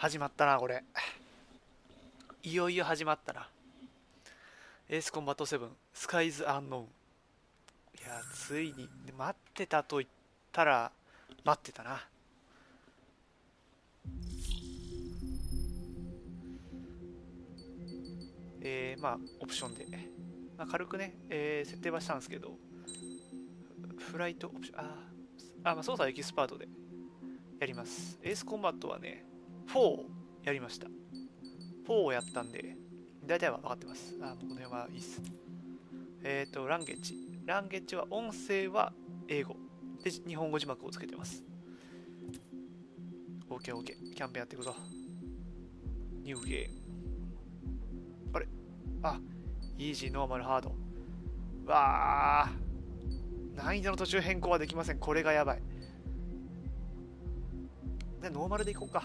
始まったな、これ。いよいよ始まったな。エースコンバット7、スカイズアンノーン。いや、ついに、待ってたと言ったら、待ってたな。まあ、オプションで。まあ、軽くね、設定はしたんですけど、フライトオプション、まあ、操作エキスパートでやります。エースコンバットはね、4をやりました。4をやったんで、大体は分かってます。もうこの辺はいいっす。ランゲッジ。ランゲッジは音声は英語。で、日本語字幕をつけてます。OKOK。キャンペーンやっていくぞ。ニューゲーム。あれイージー、ノーマル、ハード。わ難易度の途中変更はできません。これがやばい。で、ノーマルでいこうか。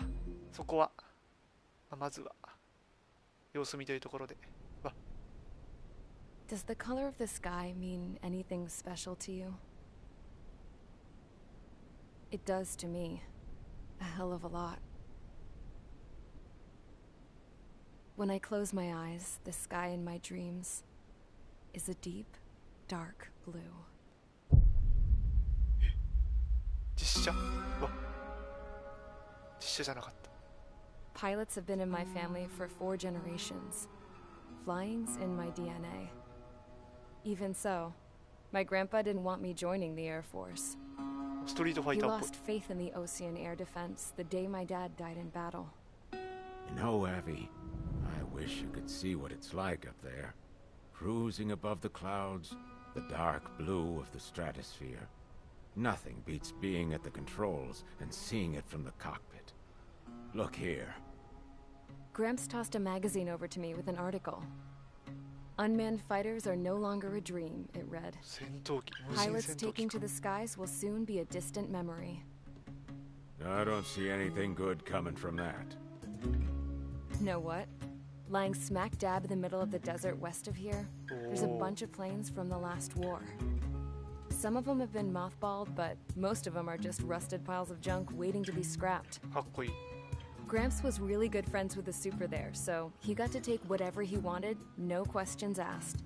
そこは。まずは、様子見というところで。Does the color of the sky mean anything special to you? It does to me. A hell of a lot. When I close my eyes, the sky in my dreams is a deep, dark blue. 実写実写じゃなかった。 Pilots have been in my family for 4 generations. Flying's in my DNA. Even so, my grandpa didn't want me joining the Air Force. ストリートファイ He ターっぽい。 lost faith in the ocean air defense the day my dad died in battle. You know, Abby, I wish you could see what it's like up there. Cruising above the clouds, the dark blue of the stratosphere. Nothing beats being at the controls and seeing it from the cockpit. Look here. Gramps tossed a magazine over to me with an article. Unmanned fighters are no longer a dream, it read. 戦闘機、無人 Pilots 戦闘 taking 機 to the skies will soon be a distant memory. I don't see anything good coming from that. Know what? Lying smack dab in the middle of the desert west of here, there's a Oh. bunch of planes from the last war. Some of them have been mothballed, but most of them are just rusted piles of junk waiting to be scrapped. かっこいい。 Gramps was really good friends with the super there, so he got to take whatever he wanted, no questions asked.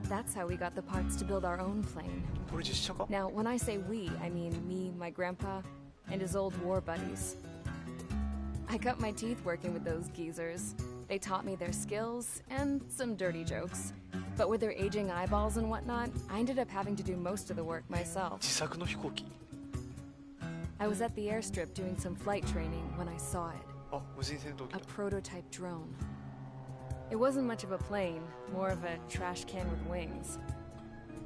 That's how we got the parts to build our own plane. これ実写か？ Now, when I say we, I mean me, my grandpa, and his old war buddies. I cut my teeth working with those geezers. They taught me their skills and some dirty jokes. But with their aging eyeballs and whatnot, I ended up having to do most of the work myself. 自作の飛行機。 I was at the airstrip doing some flight training when I saw it. 無人戦闘機 A だ。 prototype drone. It wasn't much of a plane, more of a trash can with wings.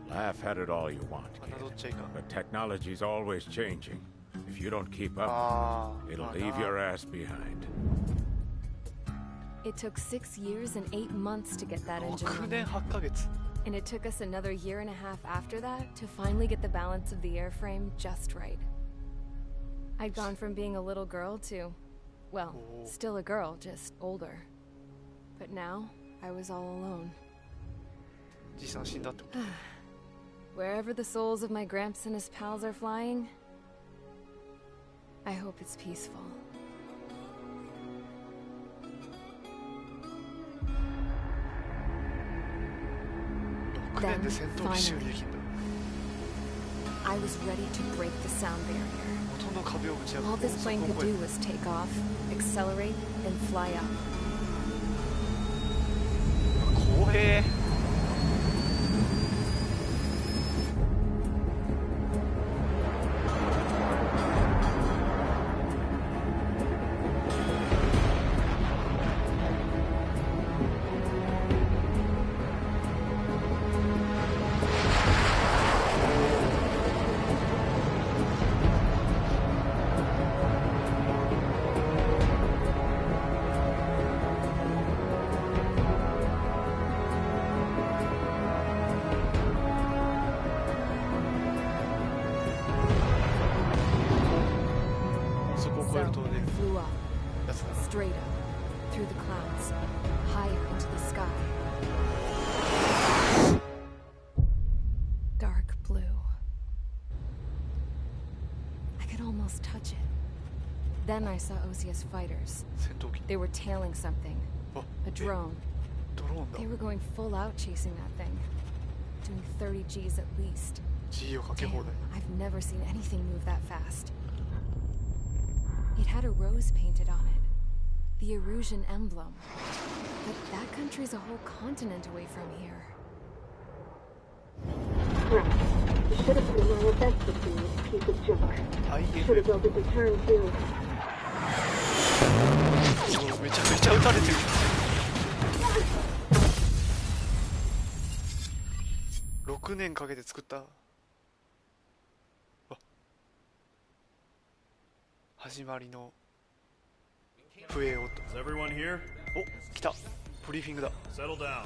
Laugh at it all you want, 侮っ kid. ちゃいかん。 But technology's always changing. If you don't keep up, it'll まあ leave な your ass behind. It took 6 years and 8 months to get that engine 6 running. 年8ヶ月。 And it took us another year and a half after that to finally get the balance of the airframe just right. I'd gone from being a little girl to, well, Oh. still a girl, just older. But now, I was all alone. じいさん死んだってこと。 Wherever the souls of my Gramps and his pals are flying, I hope it's peaceful. 6年で戦闘機修理できるんだ。 I was ready to break the sound barrier. 元の壁をぶち破 All って this 音速 plane を could 超え do る。 was take off, accelerate, and fly up. 怖え。そこを超え So るとね、 I flew up, やつだ。 straight up, through the clouds, higher into the sky. Dark blue. I could almost touch it. Then I saw Osia's fighters. 戦闘機。 They were tailing something. あ、 A drone. ドローンだ They。were going full out chasing that thing. Doing 30 Gs at least. G をかけ放 Damn, 題。 I've never seen anything move that fast. It had a rose painted on it. The Erusian emblem. But that country's a whole continent away from here. Right. You should have been my best to see this piece of junk. 大変。 Should have built a return too. めちゃくちゃ撃たれてる。6年かけて作った。始まりの笛音。 Is everyone here? お、来た。ブリーフィングだ。 Settle down. I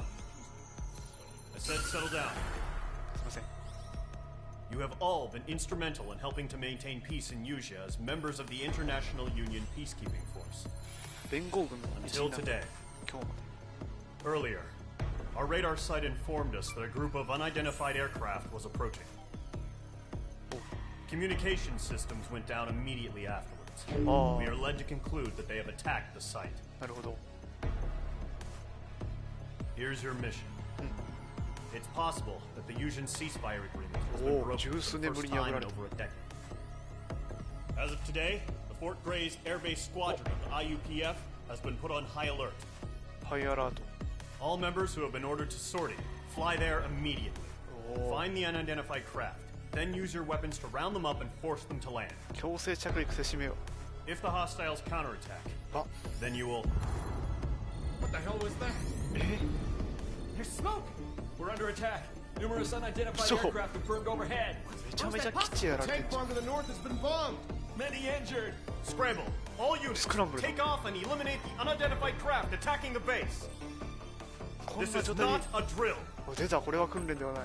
said settle down. すいません。 You have all been instrumental in helping to maintain peace in Yuja as members of the International Union Peacekeeping Force. 連合軍の一 Until 員なんだ。 today. 今日まで。 Earlier, our radar site informed us that a group of unidentified aircraft was approaching. Communication systems went down immediately afterwards. あ We are あ、 led to conclude that they have attacked the site. なるほど。 Here's your mission. It's possible that the Yujan ceasefire agreement has been Oh, broken for 10 the 年ぶ first りに破 time ら in れた。 over a decade. As of today, the Fort Gray's Air Base Squadron of the IUPF has been put on high alert. ハイアラート。 All members who have been ordered to sortie, fly there immediately. Oh. Find the unidentified craft, then use your weapons to round them up and force them to land. 強制着陸せしめよ If the hostiles counterattack, う。あ、 then you will... What the hell was that? え There's smoke! We're under attack. Numerous unidentified So- aircraft have burned overhead. めちゃめちゃ基地やられて Tank んじゃん。 farm to the north has been bombed. Many injured. Scramble! All units, Scramble. take off and eliminate the unidentified craft attacking the base. こん This な is 状態 not で。 a drill. お出た、これは訓練ではない。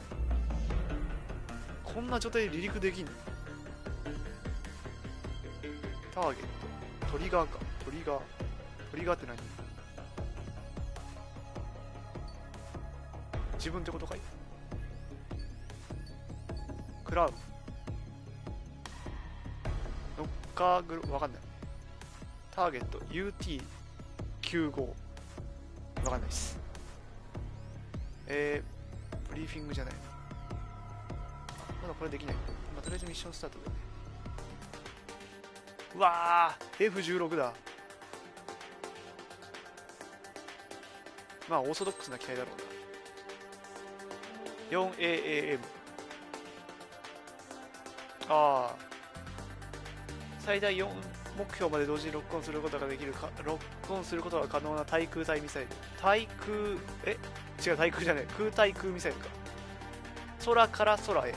こんな状態で離陸できんの。ターゲット。トリガーか。トリガー。トリガーって何？自分ってことかい。クラウド。ノッカーグロ、わかんない。ターゲット UT95。わかんないです。ブリーフィングじゃない。まだこれできない。まあ、とりあえずミッションスタートだよね。うわー F16 だ。まあオーソドックスな機体だろうな。4AAM。ああ。最大4目標まで同時にロックオンすることができるか、ロックオンすることが可能な対空対ミサイル。対空、違う、対空じゃない。空対空ミサイルか。空から空へ。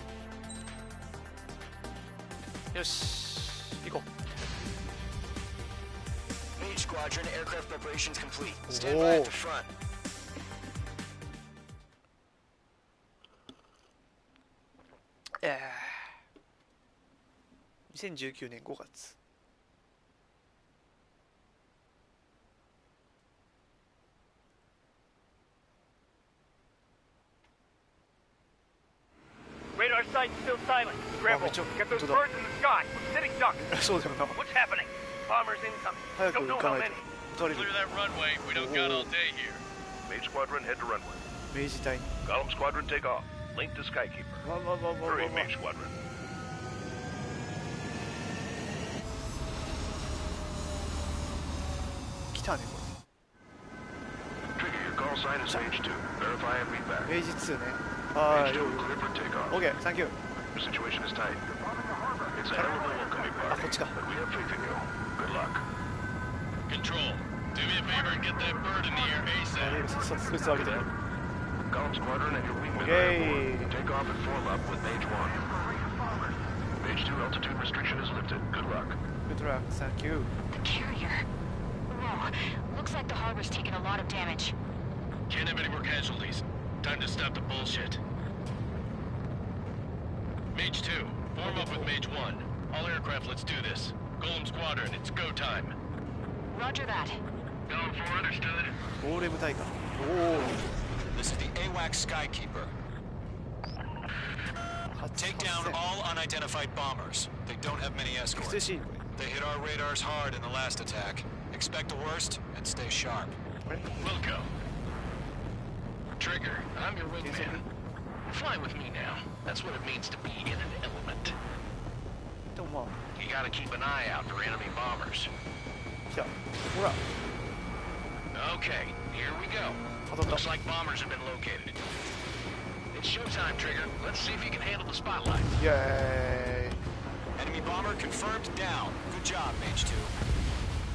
よし、行こう。Mage Squadron, aircraft preparations complete. Stand by at the front. 2019年5月。Radar site's still silent. Scramble. Get those birds in the sky. We're sitting ducks. そうだよな。 What's happening? Bombers incoming. 早く Don't 行 know か how ないと many. 撃たれる。 Clear that runway. We don't got all day here. Mage Squadron, head to runway. 明治隊に。 Golem Squadron, take off. Link to Skykeeper. わわわわわわ Hurry, Mage Squadron.来たねこ Trigger, your call sign is Mage 2. Verify and read back. れ。明治2ね。は Mage い。 2, clear for takeoff. OK、サンキュー。 The situation is tight. It's a hell of a welcoming party,こっちか。 but we have faith in you. Good luck. Control. Do me a favor and get that bird in the air あ ASAP. さっそいつ上げてくる。 Golem Squadron and your wingmen are Okay. airborne. Take off and form up with Mage 1. Mage 2, altitude restriction is lifted. Good luck. グッドラック、サンキュー。 The carrier. Whoa. Looks like the harbor's taken a lot of damage. Can't have any more casualties. Time to stop the bullshit. Mage 2, form up with Mage 1. All aircraft, let's do this. Golem Squadron, it's go time. Roger that. Golem 4, understood. ゴーレム隊か。おお。 This is the AWAC Skykeeper. Take down all unidentified bombers. They don't have many 適正 escorts. シーンこれ。They hit our radars hard in the last attack. Expect the worst and stay sharp. Wilco. Trigger, I'm your wingman. Fly with me now. That's what it means to be in an element. でもまあ You gotta keep an eye out for enemy bombers. 来た。ほら Okay, here we go. Looks like bombers have been located. It's showtime, Trigger. Let's see if you can handle the spotlight. イエーイ Enemy bomber confirmed down. Good job, Mage 2.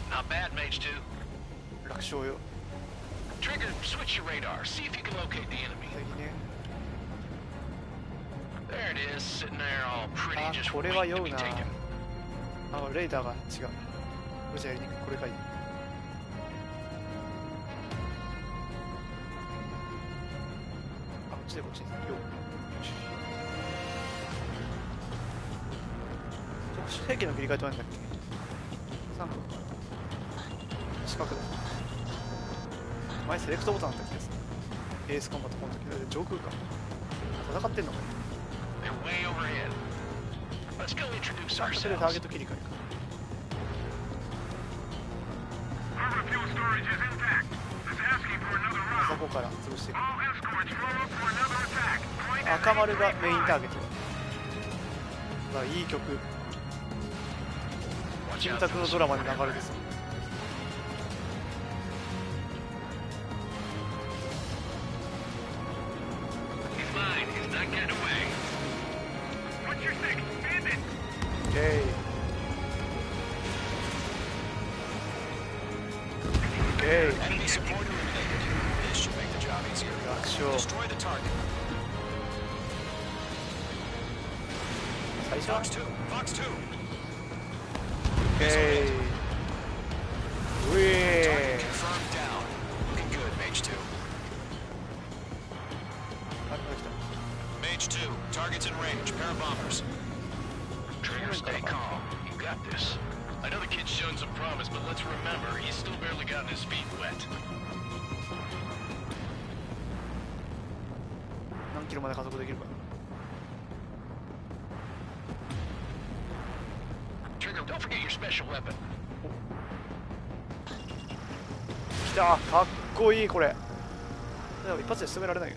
Not bad, Mage 2. 楽勝よ。 Trigger, switch your radar. See if you can locate the enemy. 敵ね。 There it is, sitting there all pretty, あ、 just これは waiting 酔 to う be な。 taken. あ、レーダーが違う。これじゃやりにくい。これがいい。あ、こっちでこっちで。よし。特殊兵器の切り替えとなんだっけ ?3 分。四角だ。前セレクトボタンあった気がする。エースコンバットこの時。上空か。戦ってんのか They're way overhead. Let's go introduce それでターゲッ ourselves. ト切り替えか。 Harbor fuel storage is intact. It's asking for another あそ round. こから潰していく。 All escorts roll up for another attack. Point 赤丸がメインターゲットだ。いい曲。キムタクのドラマで流れです。 He's mine. He's not getting away. What's your six? Bandit. イェイ。イェイ。 Enemy support eliminated. This should make the job easier. 楽勝。 Destroy the target. 最初は Fox 2. Fox 2. イェイ。ウィ Target ー。 confirmed down. Looking good, Mage 2. あ、まだ来た。 Mage 2. Targets in range. Pair of bombers. Trigger, stay calm. You got this. I know the kid's shown some promise, but let's remember, he's still barely gotten his feet wet. 何キロまで加速できるか。 Trigger, don't forget your special weapon. 来た。かっこいいこれ。でも一発で進められないよ。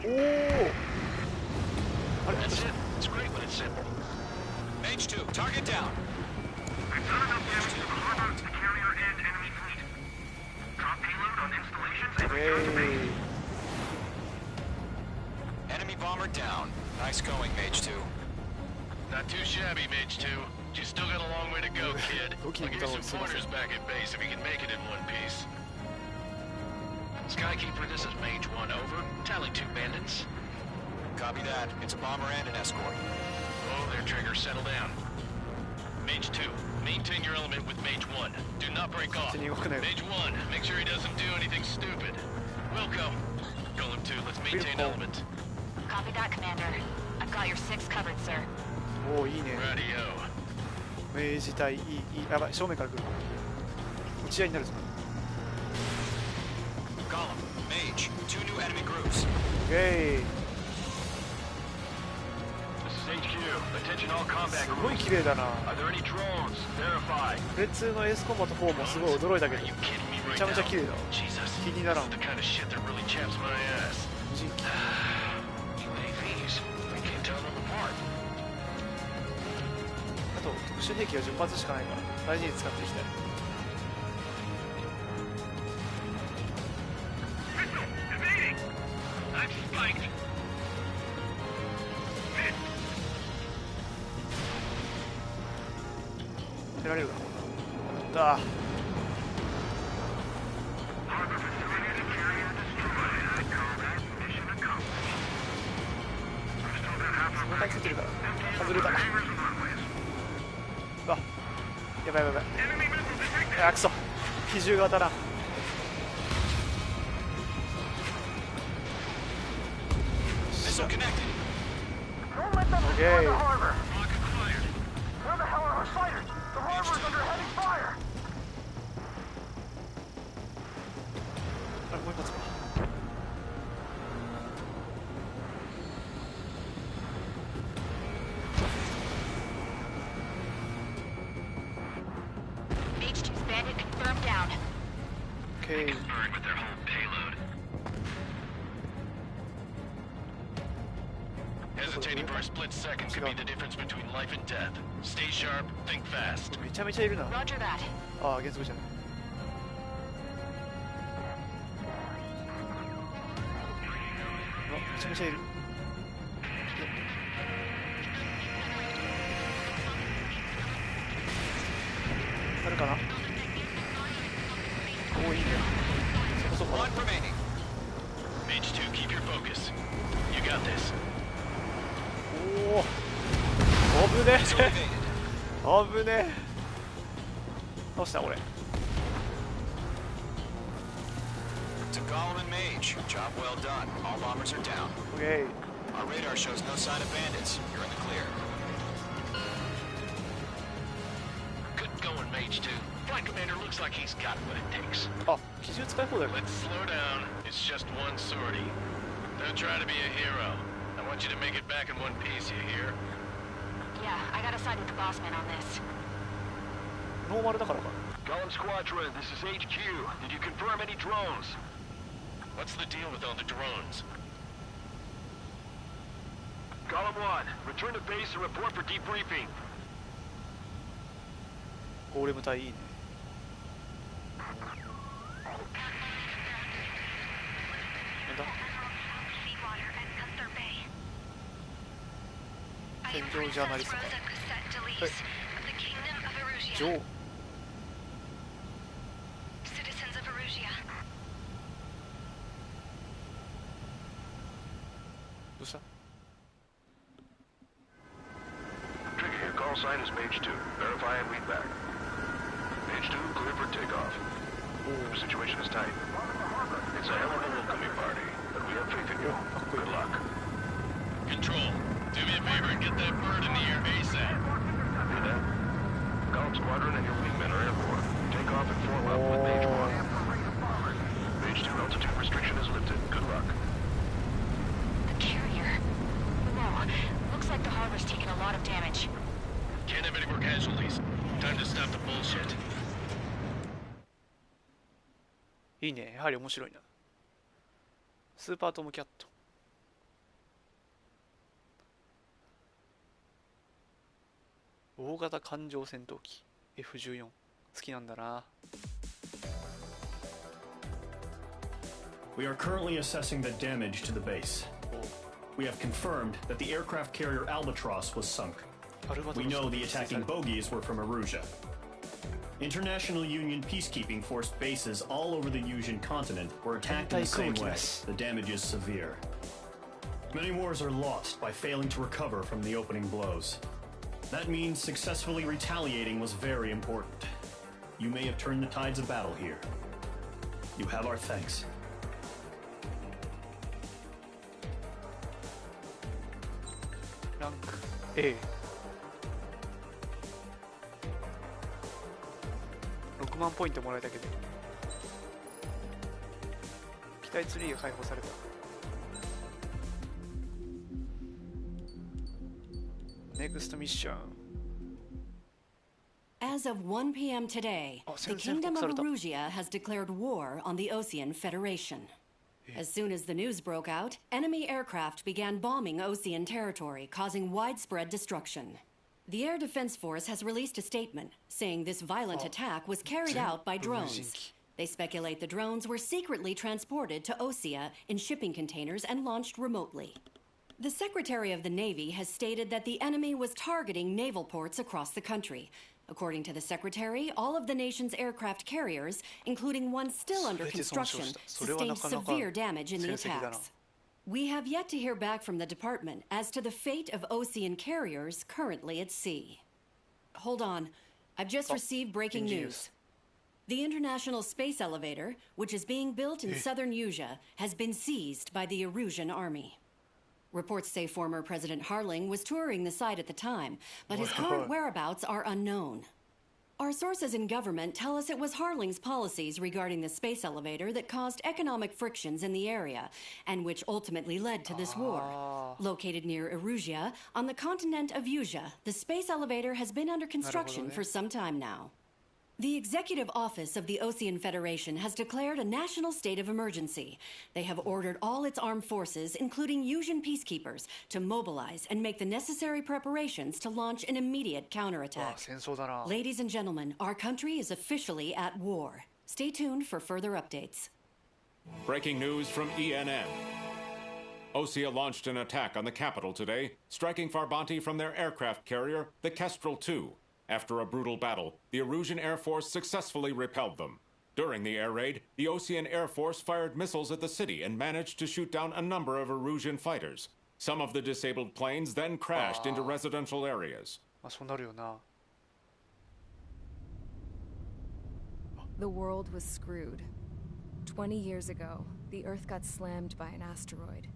おお。あれ That's it. It's great when it's simple. Mage 2. Target down. I've done enough damage to the harbor to carry our end enemy fleet. Drop payload on installations and イ return to ェ base. イ。 Enemy bomber down. Nice going, Mage 2. Not too shabby, Mage 2. You still got a long way to go, kid. I'll give you some pointers back at base if you can make it in one piece. Skykeeper, this is Mage 1, over. Tally 2 bandits. Copy that. It's a bomber and an escort. Oh, there, Trigger, settle down. Mage 2, maintain your element with Mage 1. Do not break off. Mage 1, make sure he doesn't do anything stupid. Wilco. Golem 2, let's maintain element. Copy that, Commander. I've got your six covered, sir. おお、いいね。 Radio. 明治隊いいいい。やばい、正面から来る。打ち合いになるぞ。 Golem. Mage. 2 new enemy groups. イェイ。 This is HQ. Attention all combat すごい groups. 綺麗だな。 Are there any drones? Verify. プレ2のエースコンバット4もすごい驚いたけど、め Are you kidding me right ちゃめちゃ now? 綺麗だわ。 Jesus. 気にならん。 The kind of shit that really chaps my ass. 無人機。 UAVs. I can't tell them apart. あと特殊兵器が10発しかないから大事に使っていきたい。 Evading. I'm spiked. 出られるか。だ。 Harbor facility to carrier destroyed. I call that mission accomplished. We've still got half our またついてるから外れ empty た。 hangars and runways. あ、やばいやばいやばい。 Enemy missile detected. あ、くそ。比重が当たらん。 Missile connected. Don't let them Okay. destroy the harbor. Rocket fired. Where the hell are our fighters? The harbor's under heavy fire. あれもう一発か。They can burn with their whole payload. Hesitating for a split second could be the difference between life and death. Stay sharp, think fast. めちゃめちゃいるな。 Roger that. ああ、原則じゃない。めちゃめちゃいる。あるかな。おお、いいね。そこそこ。 One remaining. Mage 2, keep your focus. You got this. おお、危ねえ。危ねえ。どうした俺。 To Golem and Mage, job well done. All bombers are down. Okay. Our radar shows no sign of bandits. You're in the clear. Good going, Mage 2. Flight Commander looks like he's got what it takes. あ、機銃使い放題。 Let's slow down. It's just one sortie. Don't try to be a hero. I want you to make it back in one piece, you hear? Yeah, I gotta side with the boss man on this. ノーマルだからか。 Golem Squadron, this is HQ. Did you confirm any drones? What's the deal with all the drones? Golem 1, return to base and report for debriefing. ゴーレム隊いいね。なんだ。戦場ジャーナリストか。はい。ジョー。 どうした？ Trigger here. Call sign is Mage 2. Verify and read back. Mage 2, clear for takeoff. The situation is tight. It's a hell of a welcoming party, but we have faith in you. Good luck. Control, do me a favor and get that bird in the air ASAP. Hear that? Golem Squadron and your wingmen are airborne. Take off and form up with Mage 1. Mage 2 altitude restriction is lifted. Good luck. The carrier. Whoa. Looks like the harbor's taken a lot of damage. Can't have any more casualties. Time to stop the bullshit. いいね。やはり面白いな。スーパートムキャット。大型艦上戦闘機 F14 好きなんだな。 We are currently assessing the damage to the base. We have confirmed that the aircraft carrier Albatross was sunk. We know the attacking bogies were from Erusia. International Union peacekeeping force bases all over the Yusian continent were attacked in the same way. The damage is severe. Many wars are lost by failing to recover from the opening blows. That means successfully retaliating was very important. You may have turned the tides of battle here. You have our thanks. Rank A 6万ポイントもらえたけど機体ツリーが解放された。Next mission. As of 1 p.m. today, the Kingdom of Erusia has declared war on the Osean Federation. As soon as the news broke out, enemy aircraft began bombing Osean territory, causing widespread destruction. The Air Defense Force has released a statement saying this violent attack was carried out by drones. They speculate the drones were secretly transported to Osea in shipping containers and launched remotely. The Secretary of the Navy has stated that the enemy was targeting naval ports across the country. According to the Secretary, all of the nation's aircraft carriers, including one still under construction, sustained severe damage in the attacks. We have yet to hear back from the department as to the fate of Osean carriers currently at sea. Hold on. I've just received breaking news. The International Space Elevator, which is being built in southern Yusia, has been seized by the Erusian army. Reports say former President Harling was touring the site at the time, but his current whereabouts are unknown. Our sources in government tell us it was Harling's policies regarding the space elevator that caused economic frictions in the area, and which ultimately led to this war. Located near Erusia, on the continent of Yusia, the space elevator has been under construction for some time now. The Executive Office of the Ocean Federation has declared a national state of emergency. They have ordered all its armed forces, including Yuuzhan peacekeepers, to mobilize and make the necessary preparations to launch an immediate counterattack. Ladies and gentlemen, our country is officially at war. Stay tuned for further updates. Breaking news from ENN. Osea launched an attack on the capital today, striking Farbanti from their aircraft carrier, the Kestrel II. After a brutal battle, the Erusian Air Force successfully repelled them. During the air raid, the Ocean Air Force fired missiles at the city and managed to shoot down a number of Erusian fighters. Some of the disabled planes then crashed into residential areas. The world was screwed. 20 years ago, the Earth got slammed by an asteroid.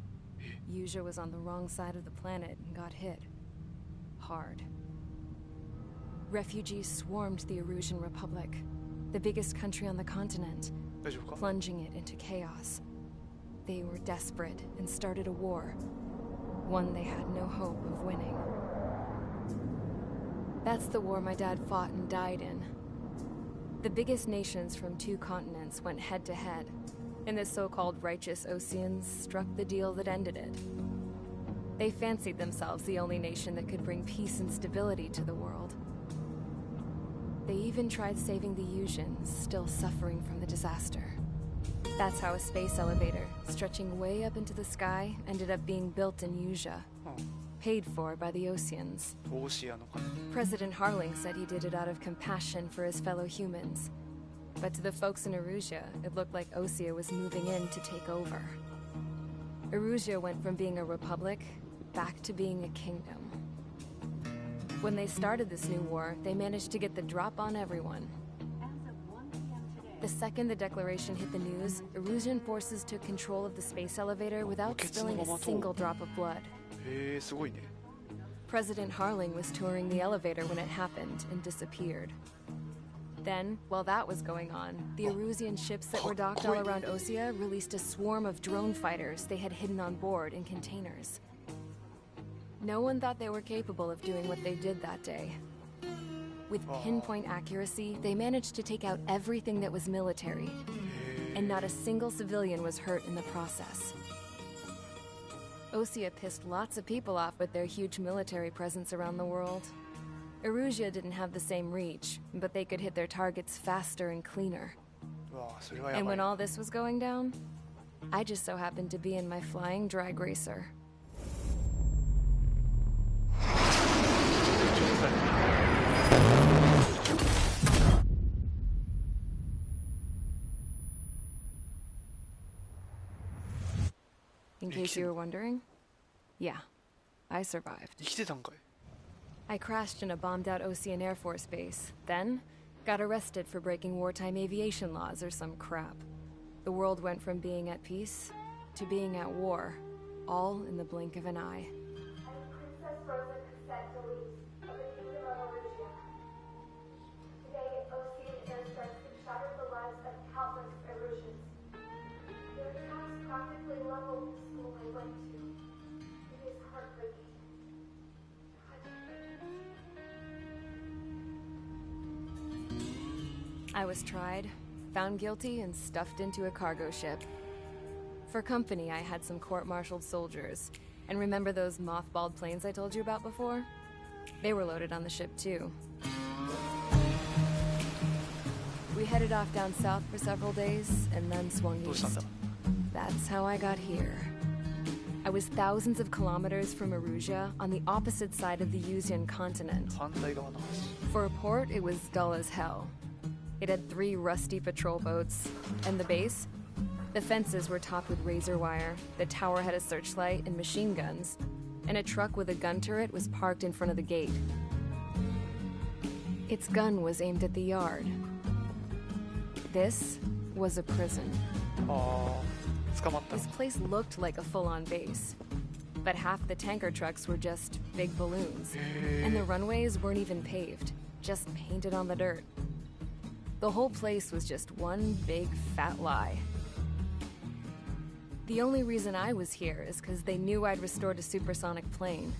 Yuuzhan was on the wrong side of the planet and got hit. Hard. Refugees swarmed the Erusian Republic, the biggest country on the continent, plunging it into chaos. They were desperate and started a war, one they had no hope of winning. That's the war my dad fought and died in. The biggest nations from 2 continents went head-to-head, and the so-called righteous Oceans struck the deal that ended it. They fancied themselves the only nation that could bring peace and stability to the world. They even tried saving the Yuuzhans, still suffering from the disaster. That's how a space elevator, stretching way up into the sky, ended up being built in Yuuzhan, paid for by the Oceans. President Harling said he did it out of compassion for his fellow humans. But to the folks in Erusia, it looked like Osea was moving in to take over. Erusia went from being a republic back to being a kingdom. When they started this new war, they managed to get the drop on everyone. The second the declaration hit the news, Erusian forces took control of the space elevator without spilling a single drop of blood. President Harling was touring the elevator when it happened and disappeared. Then, while that was going on, the Erusian ships that were docked all around Osea released a swarm of drone fighters they had hidden on board in containers. No one thought they were capable of doing what they did that day. With pinpoint accuracy, they managed to take out everything that was military, and not a single civilian was hurt in the process. Osea pissed lots of people off with their huge military presence around the world. Erusia didn't have the same reach, but they could hit their targets faster and cleaner. And when all this was going down, I just so happened to be in my flying drag racer. In case you were wondering, yeah, I survived. I crashed in a bombed-out Ocean Air Force base, then got arrested for breaking wartime aviation laws or some crap. The world went from being at peace to being at war, all in the blink of an eye. I was tried, found guilty, and stuffed into a cargo ship. For company, I had some court-martialed soldiers. And remember those mothballed planes I told you about before? They were loaded on the ship, too. We headed off down south for several days, and then swung east. That's how I got here. I was thousands of kilometers from Erusia, on the opposite side of the Yuuzhan continent. For a port, it was dull as hell. It had 3 rusty patrol boats. And the base? The fences were topped with razor wire, the tower had a searchlight and machine guns, and a truck with a gun turret was parked in front of the gate. Its gun was aimed at the yard. This was a prison. This place looked like a full-on base. But half the tanker trucks were just big balloons. And the runways weren't even paved, just painted on the dirt. The whole place was just one big fat lie. The only reason I was here is because they knew I'd restored a supersonic plane.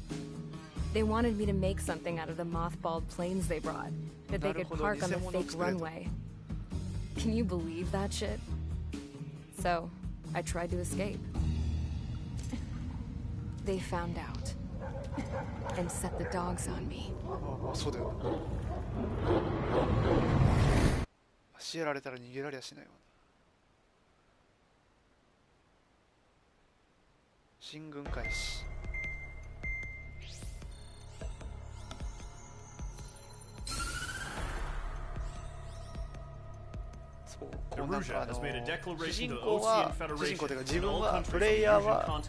They wanted me to make something out of the mothballed planes they brought, that they could park on the fake runway. Can you believe that shit? So, I tried to escape. They found out and set the dogs on me. そうだよ。足やられたら逃げられやしないわ。進軍開始。主人公は主人公というか自分はプレイヤーは、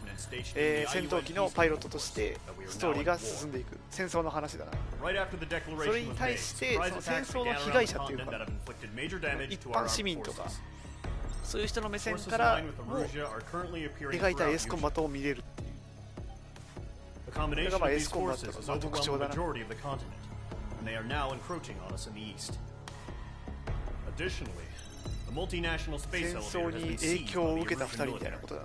戦闘機のパイロットとしてストーリーが進んでいく戦争の話だな。それに対してその戦争の被害者っていうか一般市民とかそういう人の目線からも描いたエースコンバットを見れるっていう。これがまあエースコンバットの特徴だな。戦争に影響を受けた2人みたいなことだ。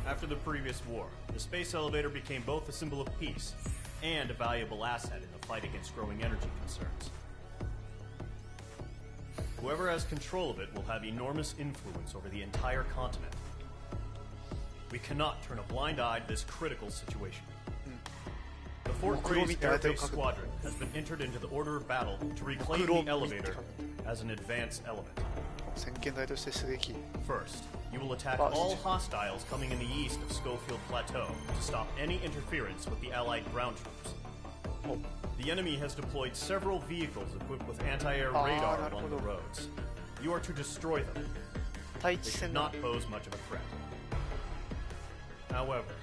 After the previous war, the space elevator became both a symbol of peace and a valuable asset in the fight against growing energy concerns. Whoever has control of it will have enormous influence over the entire continent. We cannot turn a blind eye to this critical situation. The Fort Grease Airbase Squadron has been entered into the order of battle to reclaim the elevator as an advanced element. First, you will attack all hostiles coming in the east of Schofield Plateau to stop any interference with the Allied ground troops. The enemy has deployed several vehicles equipped with anti-air radar along the roads. You are to destroy them. They should not pose much of a threat. However,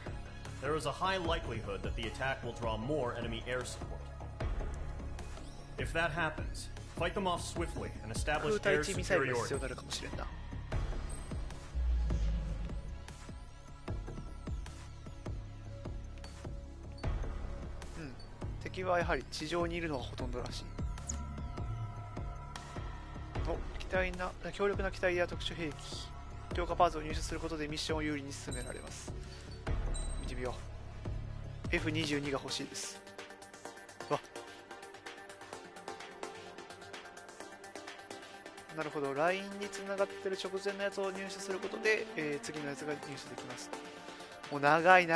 there is a high likelihood that the attack will draw more enemy air support. If that happens, fight them off swiftly and establish air superiority. 敵はやはり地上にいるのがほとんどらしい。強力な機体や特殊兵器、強化パーツを入手することでミッションを有利に進められます。見てみよう。F22 が欲しいです。わ、なるほど。ラインにつながってる直前のやつを入手することで、次のやつが入手できます。もう長い。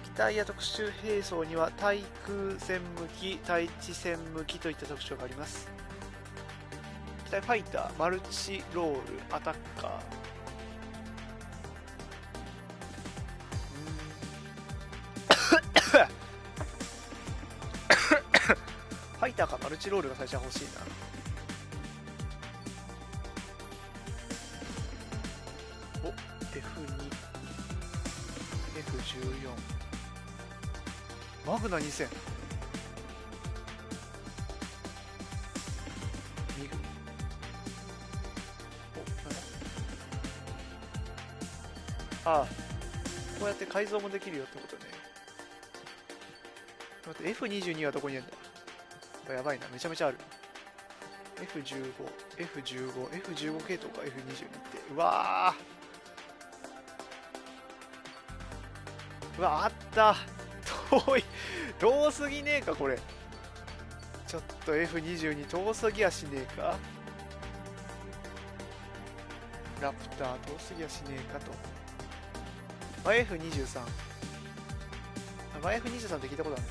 機体や特殊兵装には対空戦無機、対地戦無機といった特徴があります。機体ファイター、マルチロール、アタッカー。ファイターかマルチロールが最初は欲しいな。お、F2、F14、マグナ2000、ミグ、ああ、こうやって改造もできるよってことね。待って、F22 はどこにあるんだ。やばいな、めちゃめちゃある。F15、F15 系統か F22 って。うわあった。遠い。遠すぎねえかこれ。ちょっと F22 遠すぎやしねえか。ラプター遠すぎやしねえかと。F23。F23 って聞いたことある。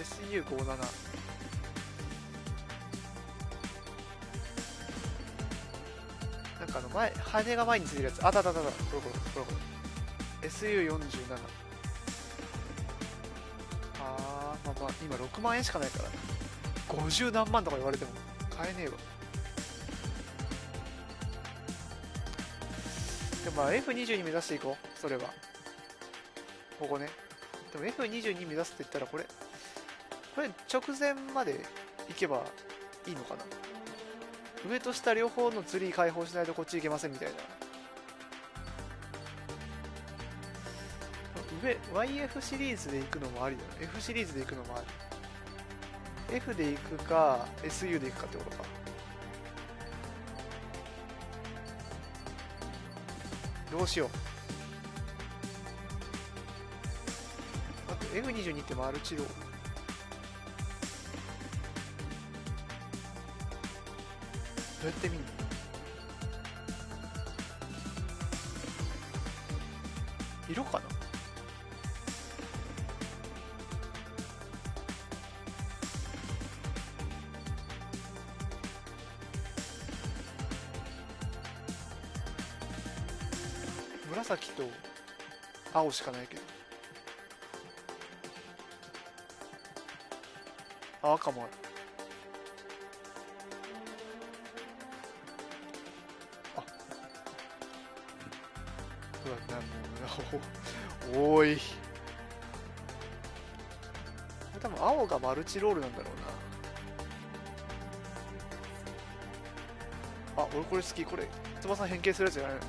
SU57。なんか羽が前についてるやつ。あった。これ。SU47。まあ今6万円しかないからな。50何万とか言われても買えねえわ。でもまあ F22 目指していこう。それはここね。でも F22 目指すって言ったらこれ直前まで行けばいいのかな。上と下両方のツリー解放しないとこっち行けませんみたいな。上 YF シリーズで行くのもありだよね。F シリーズで行くのもあり。F で行くか SU で行くかってことか。どうしよう。F22 ってマルチロール。どうやって見んの？色かな？紫と青しかないけど。あ、赤もある。あ、うわ、なんもう、おーい。多分青がマルチロールなんだろうな。あ、俺これ好き。これ翼変形するやつじゃないの？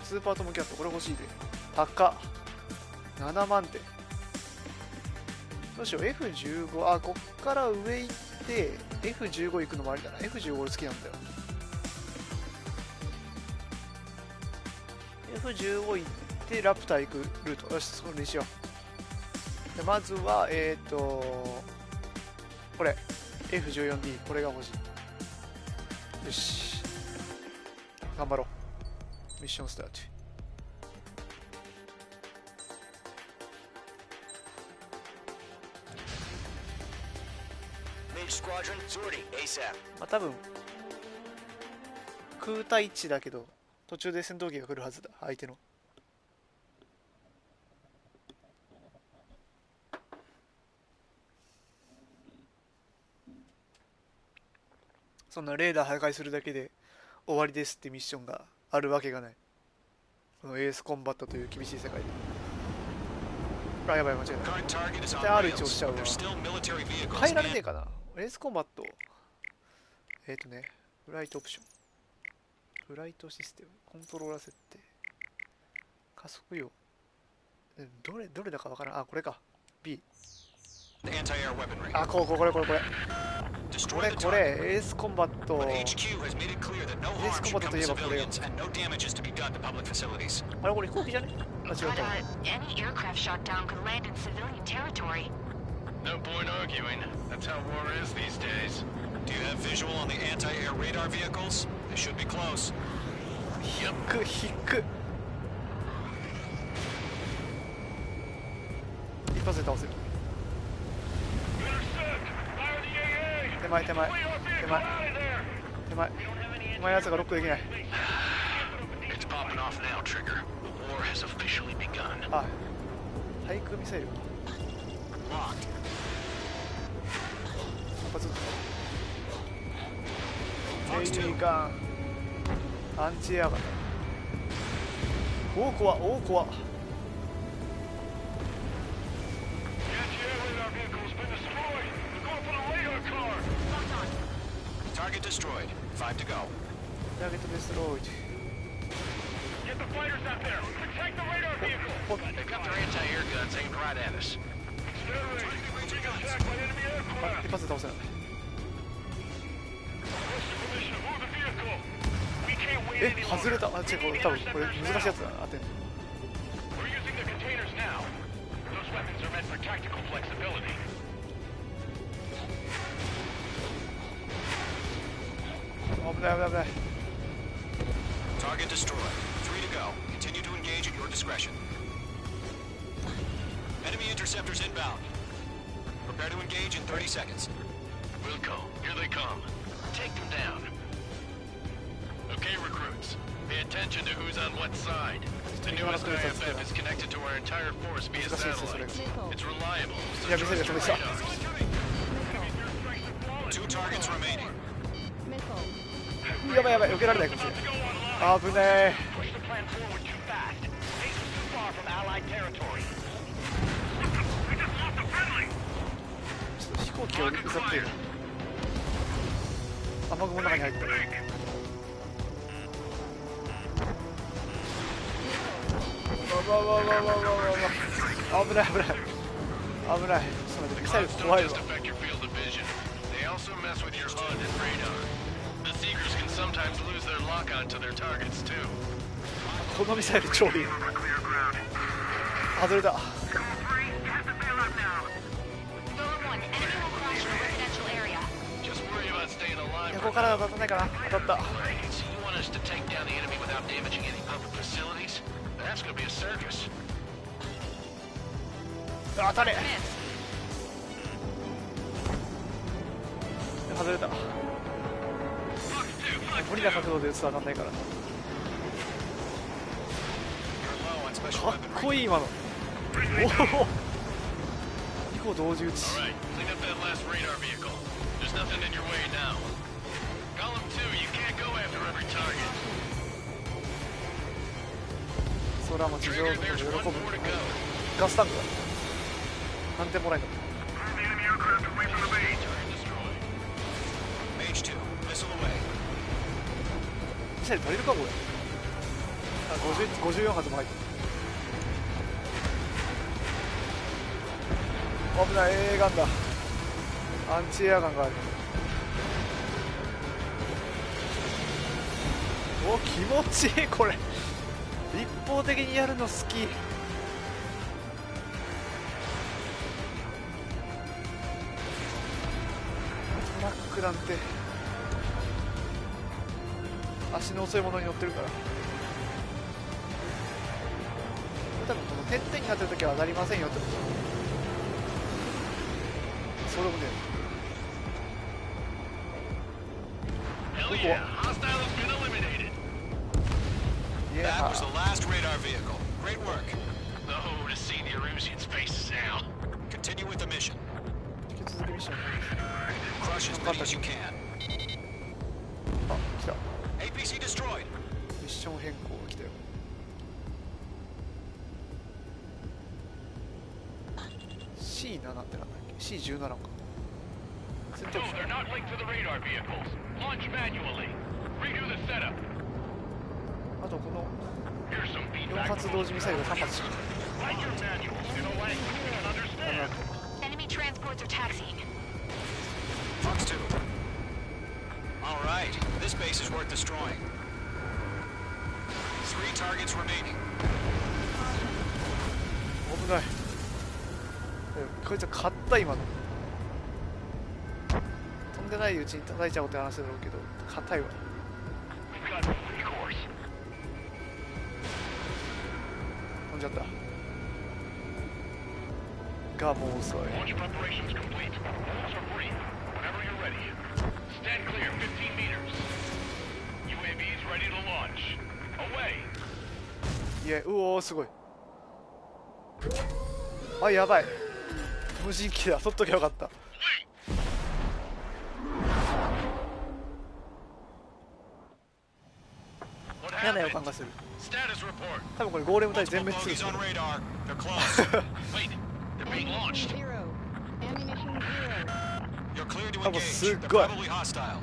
スーパートムキャット、これ欲しいで。高っ。7万点。どうしよう、F15、あ、こっから上行って、F15 行くのもありだな。F15 俺好きなんだよ。F15 行って、ラプター行くルート。よし、それにしよう。でまずは、これ。F14D、これが欲しい。よし。頑張ろう。ミッションスタート。まあ多分空対地だけど途中で戦闘機が来るはずだ、相手の。そんなレーダー破壊するだけで終わりですってミッションがあるわけがない。このエースコンバットという厳しい世界で。あ、やばい、間違えた。絶対 R1 押しちゃうわ。変えられねえかな。エースコンバット。フライトオプション。フライトシステム。コントローラー設定。加速用。どれだかわからん。あ、これか。B。あ、これ。これ、エースコンバット。エースコンバットといえばこれよ。あれ、これ飛行機じゃね？間違えた。Any aircraft shot down could land in civilian territory. No point arguing. That's how war is these days. Do you have visual on the anti-air radar vehicles? They should be close. 引く。一発で倒せる。手前。お前やつがロックできない。It's popping off now, Trigger. The war has officially begun. あ、対空ミサイル。ヘイリーガン。アンチエアガン。怖っ。Target destroyed. 5 to go. Target destroyed. Get the fighters out there. Protect the radar vehicle. They've got their anti-air guns aimed right at us. Stanley, we're being attacked by enemy aircraft. 一発で倒せない。外れた。あ、違う、多分これ難しいやつだな。当てんの。We're using the containers now. Those weapons are meant for tactical flexibility. 危ない。Target destroyed. 3 to go. Continue to engage at your discretion. Enemy interceptors inbound. Prepare to engage in 30 seconds. Wilco, here they come. Take them down. Okay, recruits. Pay attention to who's on what side. The newest IFF is connected to our entire force via satellite. It's reliable, so trust your radar. 2 targets remaining. やばい、避けられないかもしれない。危ねえ。ちょっと飛行機をうざっている。雨雲の中に入ってる。危ない。ちょっと待って、ミサイル怖いわ。このミサイル超いい。外れた。ここからだと当たんないかな。当たった。当たれ。外れた。無理な角度で撃つと当たんないから。かっこいい今の。おお、2個同時撃ち。空も地上軍も喜ぶ。ガスタンクだ。何点もらえんだ。ミサイル足りるかこれ。54発も入ってる。危ない。A ガンだ。アンチエアガンがある。お、気持ちいいこれ。一方的にやるの好き。トラックなんて足の遅いものに乗ってるから。多分この点々になってる時は当たりませんよってこと。それもね、That was the last radar vehicle. Great work. Oh, to see the Erusians' faces now. Continue with the mission. Crush as many as you can. APC destroyed. ミッション変更が来たよ。C7 ってなんだっけ。 C17 か。No, they're not linked to the radar vehicles. Launch manually. Redo the setup. あとこの4発同時ミサイルが3発しかない。Enemy transports are taxiing. Fox 2. All right, this base is worth destroying. 3 targets remaining. 危ない。こいつは勝った今の。とんでないうちに叩いちゃおうって話だろうけど、硬いわ。飛んじゃったがもう遅い。いや、うおーすごい。あ、やばい。無人機だ。取っときゃよかった。嫌な予感がする。多分これゴーレム対全滅する。多分すっごい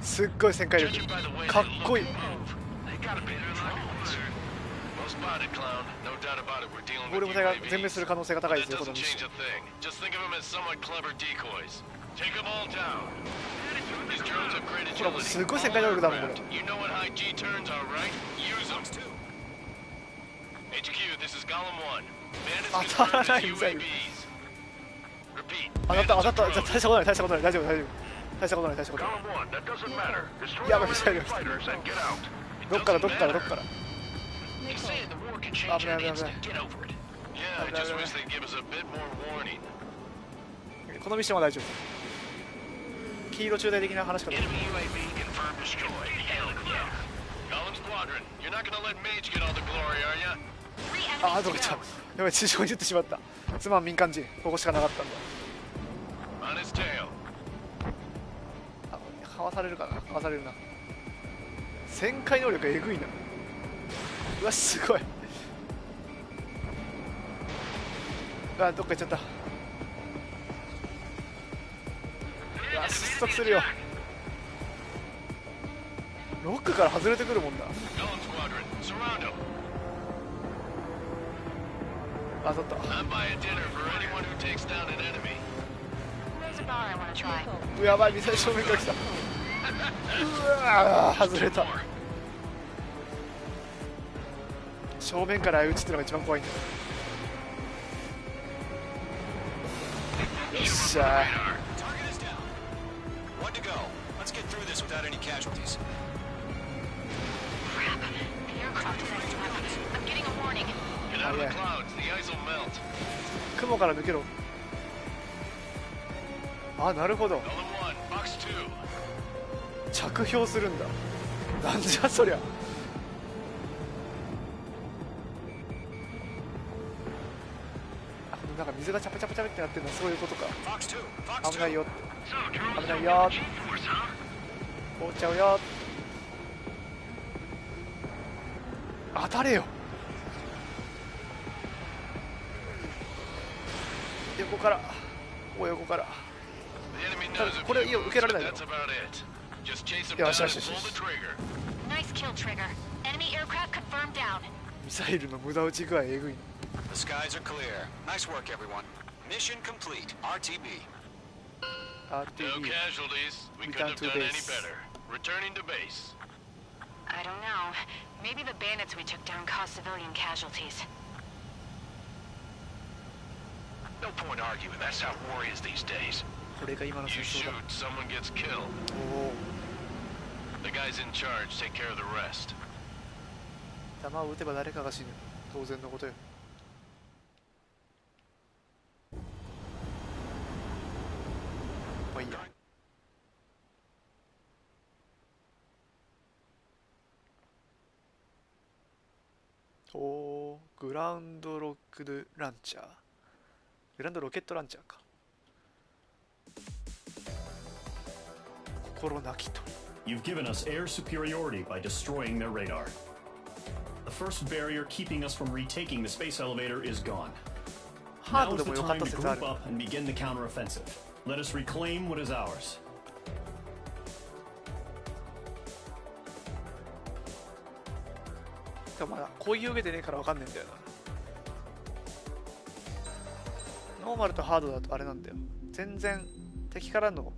すっごい旋回力。かっこいい。ゴーレム隊が全滅する可能性が高いですよこのミッション。ほらもうすっごい旋回能力だもんこれ。当たらないミサイル。当たった当たった。大したことない大したことない。大丈夫大丈夫。大したことない大したことない。やばいミサイルが来た。どっからどっからどっから。危ない危ない危ない。このミッションは大丈夫。黄色中大的な話かと。あ、どこ行った。やばい地上に撃ってしまった。つまん民間人ここしかなかったんだ。あ、かわされるかな。かわされるな。旋回能力えぐいな。うわすごい。うわどっか行っちゃった。うわ失速するよ。ロックから外れてくるもんだ。あ、当たった。やばいミサイル正面から来た。うわ外れた。正面から撃つってのが一番怖いんだよ。よっしゃー。One to go. Let's get through this without any casualties. Crap. The aircraft is exploding. I'm getting a warning. Get out of the clouds. The ice will melt. 雲から抜けろ。あ、なるほど。Element 1, box 2. 着氷するんだ。なんじゃそりゃ。なんか水がチャパチャパチャパってなってるのはそういうことか。危ないよって。危ないよ。凍っちゃうよ。当たれよ。横から。横から。ただこれ受けられないよ。よしよしよし。Nice kill, Trigger. Enemy aircraft confirmed down. ミサイルの無駄撃ち具合えぐい。The skies are clear. Nice work, everyone. Mission complete. RTB. No casualties. We couldn't have done any better. Returning to base. I don't know. Maybe the bandits we took down caused civilian casualties. No point arguing. That's how war is these days. You shoot, someone gets killed. The guys in charge take care of the rest. 弾を撃てば誰かが死ぬ。当然のことよ。まあいいや。おー、グランドロックドランチャー。グランドロケットランチャーか。心なきと。You've given us air superiority by destroying their radar. The first barrier keeping us from retaking the space elevator is gone. Now is the time to group up and begin the counteroffensive. Let us reclaim what is ours. まだこういう上でねえからわかんねえんだよな。ノーマルとハードだとあれなんだよ。全然敵からの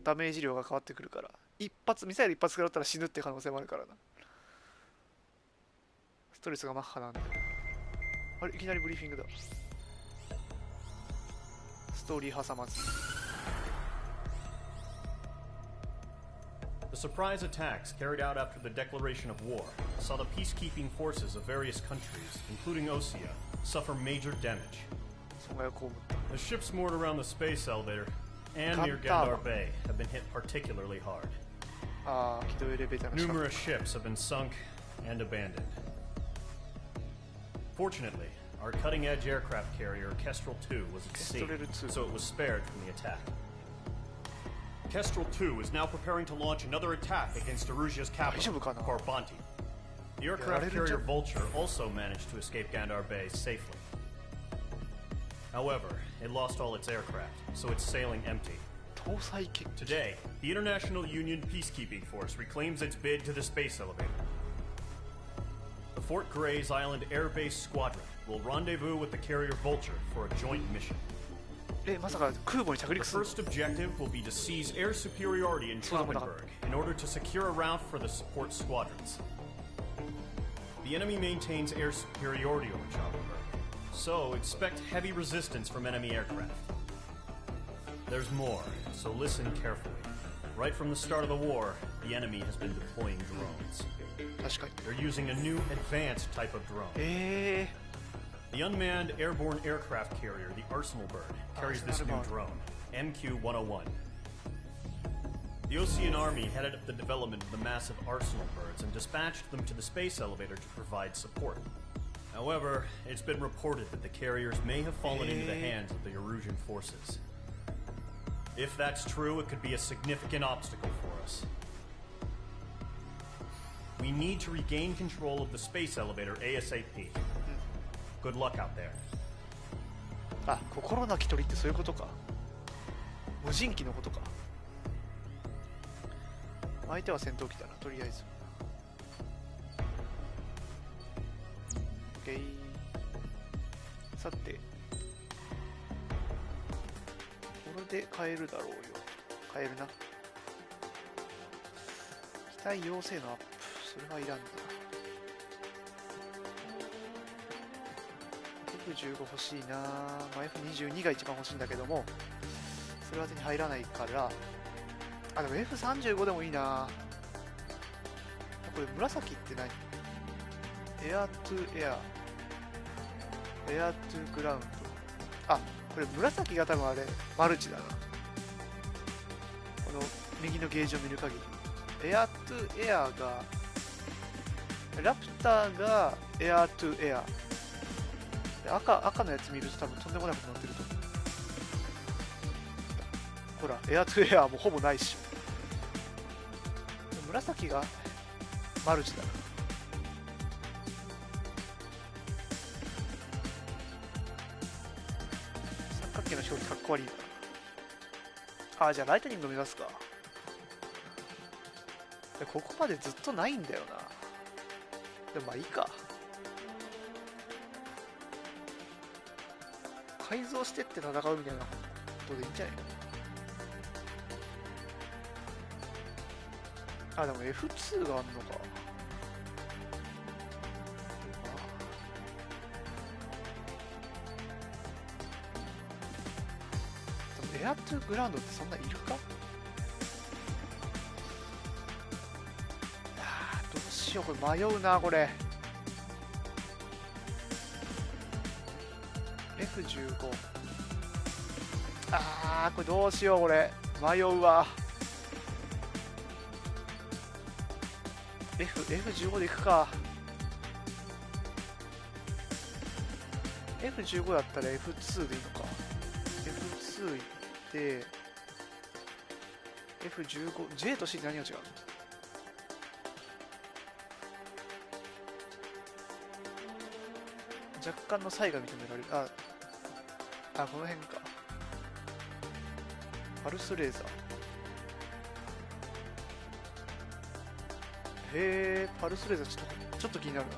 ダメージ量が変わってくるから、一発ミサイル一発食らったら死ぬって可能性もあるからな。ストレスがマッハなんだよ。あれいきなりブリーフィングだ。ストーリー挟まず。The surprise attacks carried out after the declaration of war saw the peacekeeping forces of various countries, including Osea, suffer major damage. The ships moored around the space elevator and near Gandar Bay have been hit particularly hard. Numerous ships have been sunk and abandoned. Fortunately, our cutting-edge aircraft carrier, Kestrel 2, was at sea, so it was spared from the attack. Kestrel 2 is now preparing to launch another attack against Erusia's capital, Korbanti. The aircraft carrier Vulture also managed to escape Gandar Bay safely. However, it lost all its aircraft, so it's sailing empty. Today, the International Union Peacekeeping Force reclaims its bid to the space elevator. The Fort Gray's Island Air Base Squadron will rendezvous with the carrier Vulture for a joint mission. The first objective will be to seize air superiority in Traubenberg in order to secure a route for the support squadrons. The enemy maintains air superiority over Traubenberg, so expect heavy resistance from enemy aircraft. There's more, so listen carefully. Right from the start of the war, the enemy has been deploying drones. They're using a new advanced type of drone. The unmanned airborne aircraft carrier, the Arsenal Bird, carries this new drone, MQ-101. The Ocean Army headed up the development of the massive Arsenal Birds and dispatched them to the space elevator to provide support. However, it's been reported that the carriers may have fallen into the hands of the Erusian forces. If that's true, it could be a significant obstacle for us. We need to regain control of the space elevator ASAP. Good luck out there. あ、心なき鳥ってそういうことか。無人機のことか。相手は戦闘機だな、とりあえず。OK。さて、これで買えるだろうよ。買えるな。機体要請のアップ。それはいらんな。F15 欲しいな、まあ、F22 が一番欲しいんだけども、それは手に入らないから、あ、でも F35 でもいいな。これ紫って何？エアトゥエア、エアトゥグラウンド。あ、これ紫が多分あれマルチだな。この右のゲージを見る限り、エアトゥエアがラプターがエアトゥエアで、赤のやつ見ると多分とんでもないことになってると思う。ほら、エアトゥエアもほぼないし、紫がマルチだな。三角形の表示かっこ悪いな。あ、じゃあライトニング目指すか。ここまでずっとないんだよな。でもまあいいか。改造してって戦うみたいなことでいいんじゃないの。あ、でも F2 があんのか。でもエアトゥグラウンドってそんないるか。どうしよう、これ迷うな、これ。F15。これどうしよう、これ迷うわ。F15 でいくか。F15 だったら F2 でいいのか。F2 行って F15、J と C って何が違うの。若干の差異が認められる。この辺か。パルスレーザー。へえ、パルスレーザーちょっと気になるな。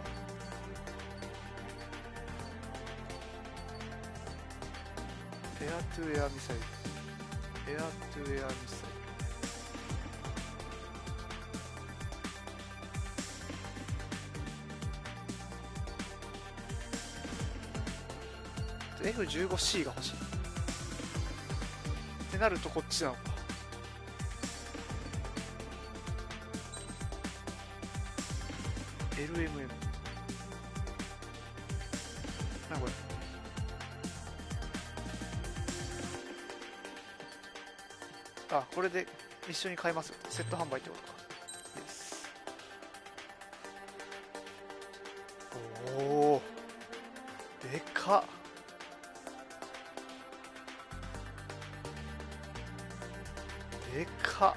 エアトゥエアミサイル。エアトゥエアミサイル。F15C が欲しいってなるとこっちなのか。LMM な、これ。これで一緒に買えますよ。セット販売ってことか。です。おお、でかっ。でか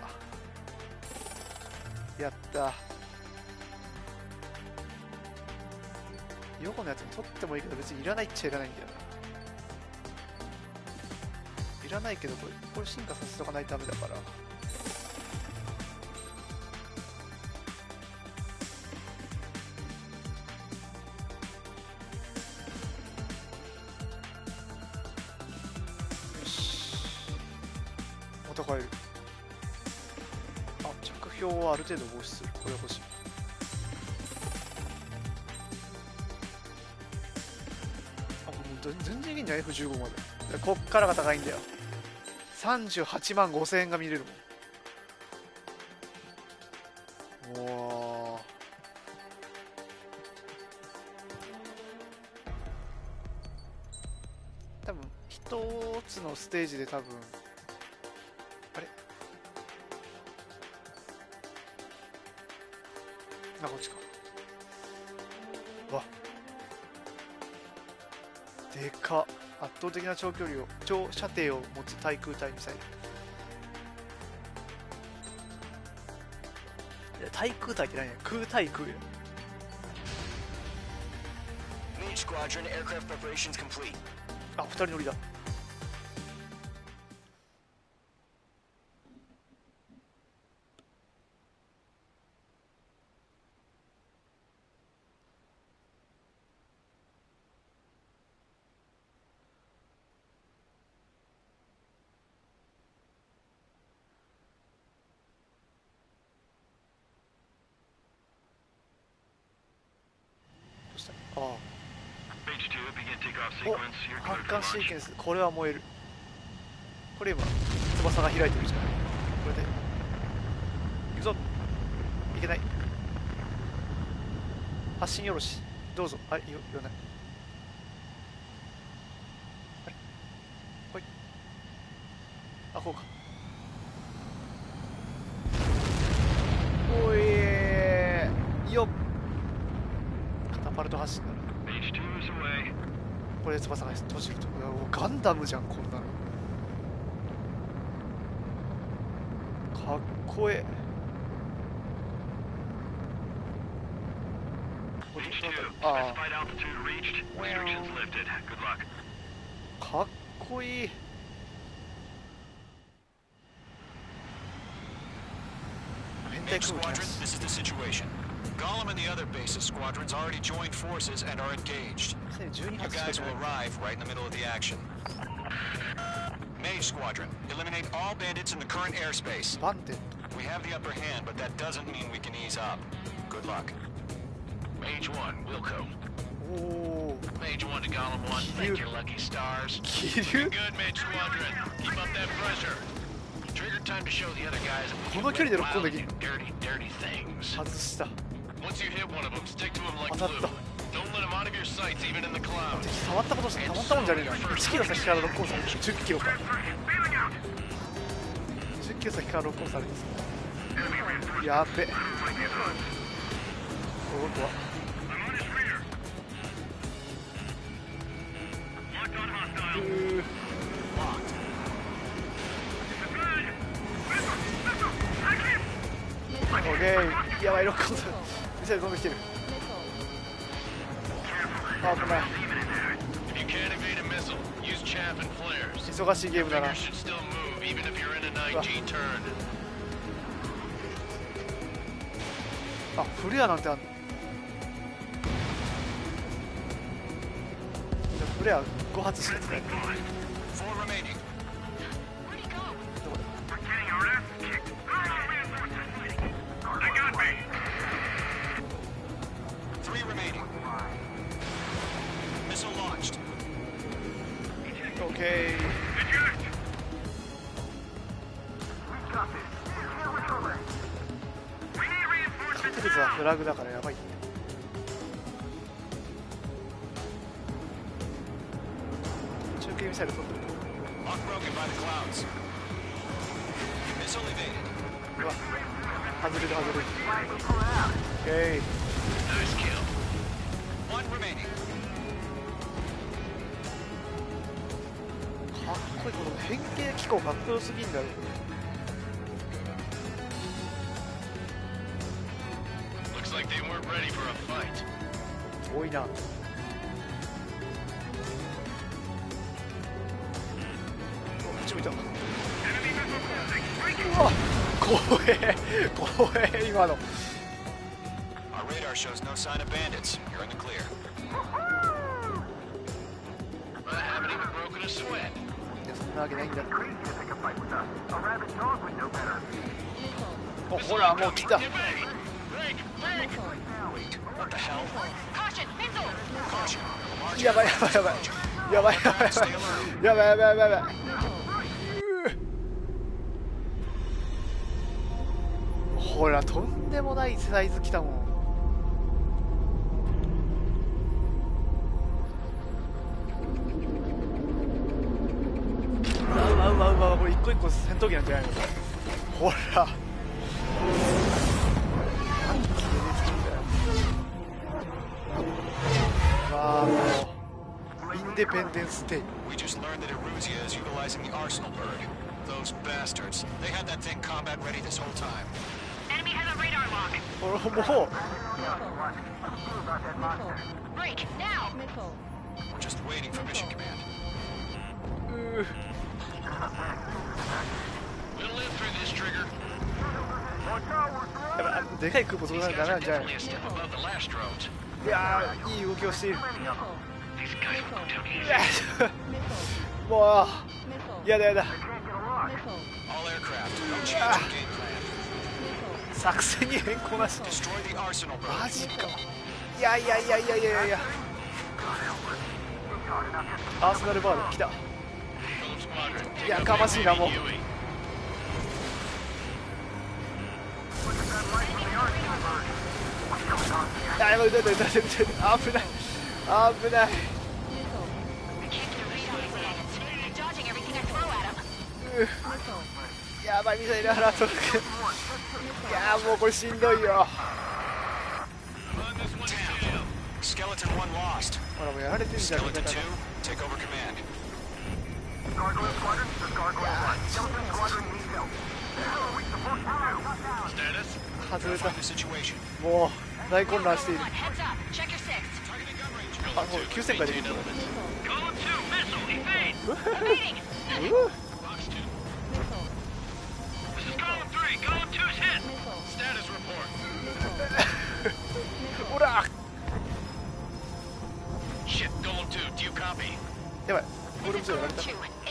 っ。やった。横のやつも取ってもいいけど別にいらないっちゃいらないんだよな。いらないけどこれ進化させとかないとダメだから。よし、また変える。着氷をある程度防止する。これ欲しい。全然いいんだよ F15 まで。こっからが高いんだよ。38万5000円が見れるもん。おー、多分一つのステージで多分あれ、こっちか。わ、でかっ。圧倒的な長射程を持つ対空対ミサイル。いや、対空対って何や。空対空や。2人乗りだ。H2, 2, begin takeoff お sequence. You're 発 cleared 艦 for シー launch. ケンス、これは燃える。これ今翼が開いてるじゃん。これで行くぞ。いけない。発進よろし、どうぞ。あ、言わない。あれ、ほい。あ、こうか。おいーよっ。カタパルト発進だな。これで翼が閉じると。ガンダムじゃん、こんなの。かっこええ。ああ、かっこいい。Mage Squadron, this is the situation. Gollum and the other bases squadrons already joined forces and are engaged. You guys will arrive right in the middle of the action. Mage Squadron, eliminate all bandits in the current airspace. We have the upper hand, but that doesn't mean we can ease up. Good luck. Mage 1, Wilco. Oh. Mage 1 to Gollum 1, thank your lucky stars. Good, Mage Squadron. Keep up that pressure. Trigger time to show the other guys wild and dirty things. Once you hit one of them, stick to him like glue. Don't let him out of your sights, even in the clouds. 触ったことしてたまったもんじゃねえな。1キロ先からロックオンされてる。10キロか。10キロ先からロックオンされてる。やべ。ここは。オッケー。やばい、ロックオンされる。ミサイル飛んできてる。あ、ごめん。忙しいゲームだな。あ、フレアなんてあんの。フレア5発しか使えない。フラグだからやばい。中継ミサイル飛んでる。うわ、外れる外れる。オッケー。かっこいい。この変形機構かっこよすぎんだよ。多いな。こっち見た。うわ、怖え怖え今の。Our radar shows no sign of bandits. You're in the clear. I haven't even broken a sweat. いや、そんなわけないんだ。お、ほらもう来た。やばいやばいやばいやばいやばいやばいやばいやばいやばいやばい。ほらとんでもないサイズ来たもん。うわうわうわうわ、これ一個一個戦闘機なんじゃないの。ほらIndependence Day. We just learned that Eruzia is utilizing the Arsenal bird. Those bastards. They had that thing combat ready this whole time. Enemy has a radar lock. More. Break now. We're just waiting for mission command. We'll live through this, Trigger. でかい空母そうなんだな、じゃあ。いやー、いい動きをしている。もう、やだやだ。作戦に変更なし。マジか。いやいやいやいやいやいや。アーセナルバード来た。いやかましいなもう。あ、やばい、痛い痛い痛い痛い、危ない危ない。やばい、ミサイル払っとる。いやもうこれしんどいよ。ほらもうやられてんじゃん。外れた。もう大混乱している。あ、もう9000回できる。ほらやばい、ゴルム2やられた。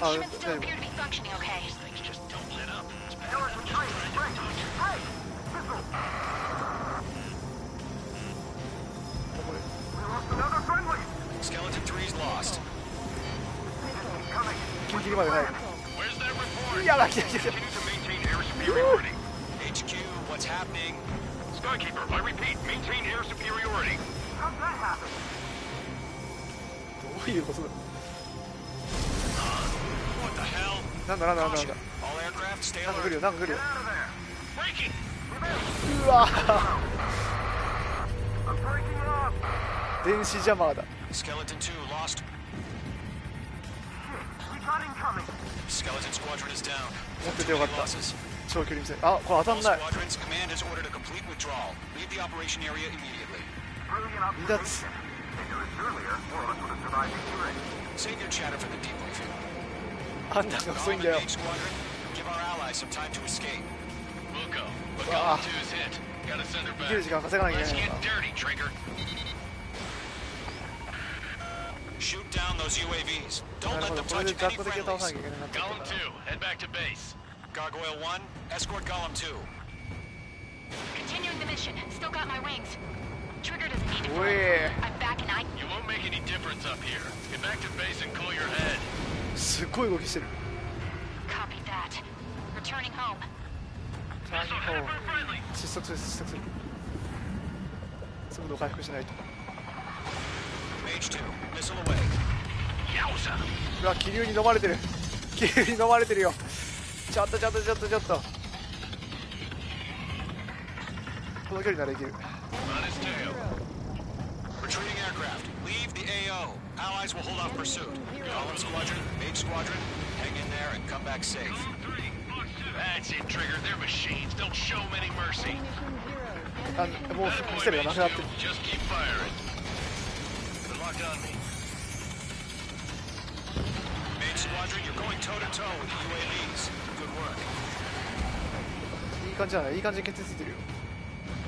あ、大丈夫。ギリギリまでない。やばい、来た来た来た。HQ, what's happening? Skykeeper, I repeat, maintain air superiority. How'd that happen? どういうことだ。 What the hell? なんだなんだなんだなんだ。 All aircraft, stay なんか来る alert. よなんか来るよ。 Breaking! うわぁ I'm breaking up! 電子ジャマーだ。 Skeleton 2 lost. We got incoming! Skeleton squadron is down. 持っててよかった。 Losses. 長距離ミサイル。あ、これ当た All んない。 squadrons, command has ordered a complete withdrawal. Leave the operation area immediately. Brilliant 離脱。 observation. They knew this earlier, more of us would have survived the hearing. Save your chatter for the debriefing. 判断が遅いんだよ。 Mage squadron, give our allies some time to escape. Wilco, but Ah. Golem 2's hit. Gotta send her 生きる back. 時間稼がなきゃい Let's けない get のか。 dirty, Trigger. Shoot down those UAVs. な Don't る let ほど、 them これ touch で雑 any 魚的を倒さな friendlies. きゃいけなかった。 Golem 2, head back to base. Gargoyle 1, escort Golem 2. Continuing the mission. Still got my wings. Trigger doesn't need toおい fly. I'm back and I... You won't make any difference up here. Get back to base and cool your head. すっごい動きしてる。 Copy that. Returning home. ターンホーム。失速する失速する。速度回復しないと。 Mage 2, missile away. Yowza! うわ、気流に飲まれてる。気流に飲まれてるよ。ちょっとちょっとちょっとちょっと。この距離ならいける。 On his tail. Retreating aircraft, leave the AO. Allies will hold off pursuit. Golem squadron, Mage squadron, hang in there and come back safe. That's it, Trigger. They're machines. Don't show them any mercy. あ、もうミサイルがなくなってる。 Just keep firing. Good luck on me. Mage squadron, you're going toe-to-toe with the UAVs. Good work. いい感じじゃない。いい感じに決定ついてるよ。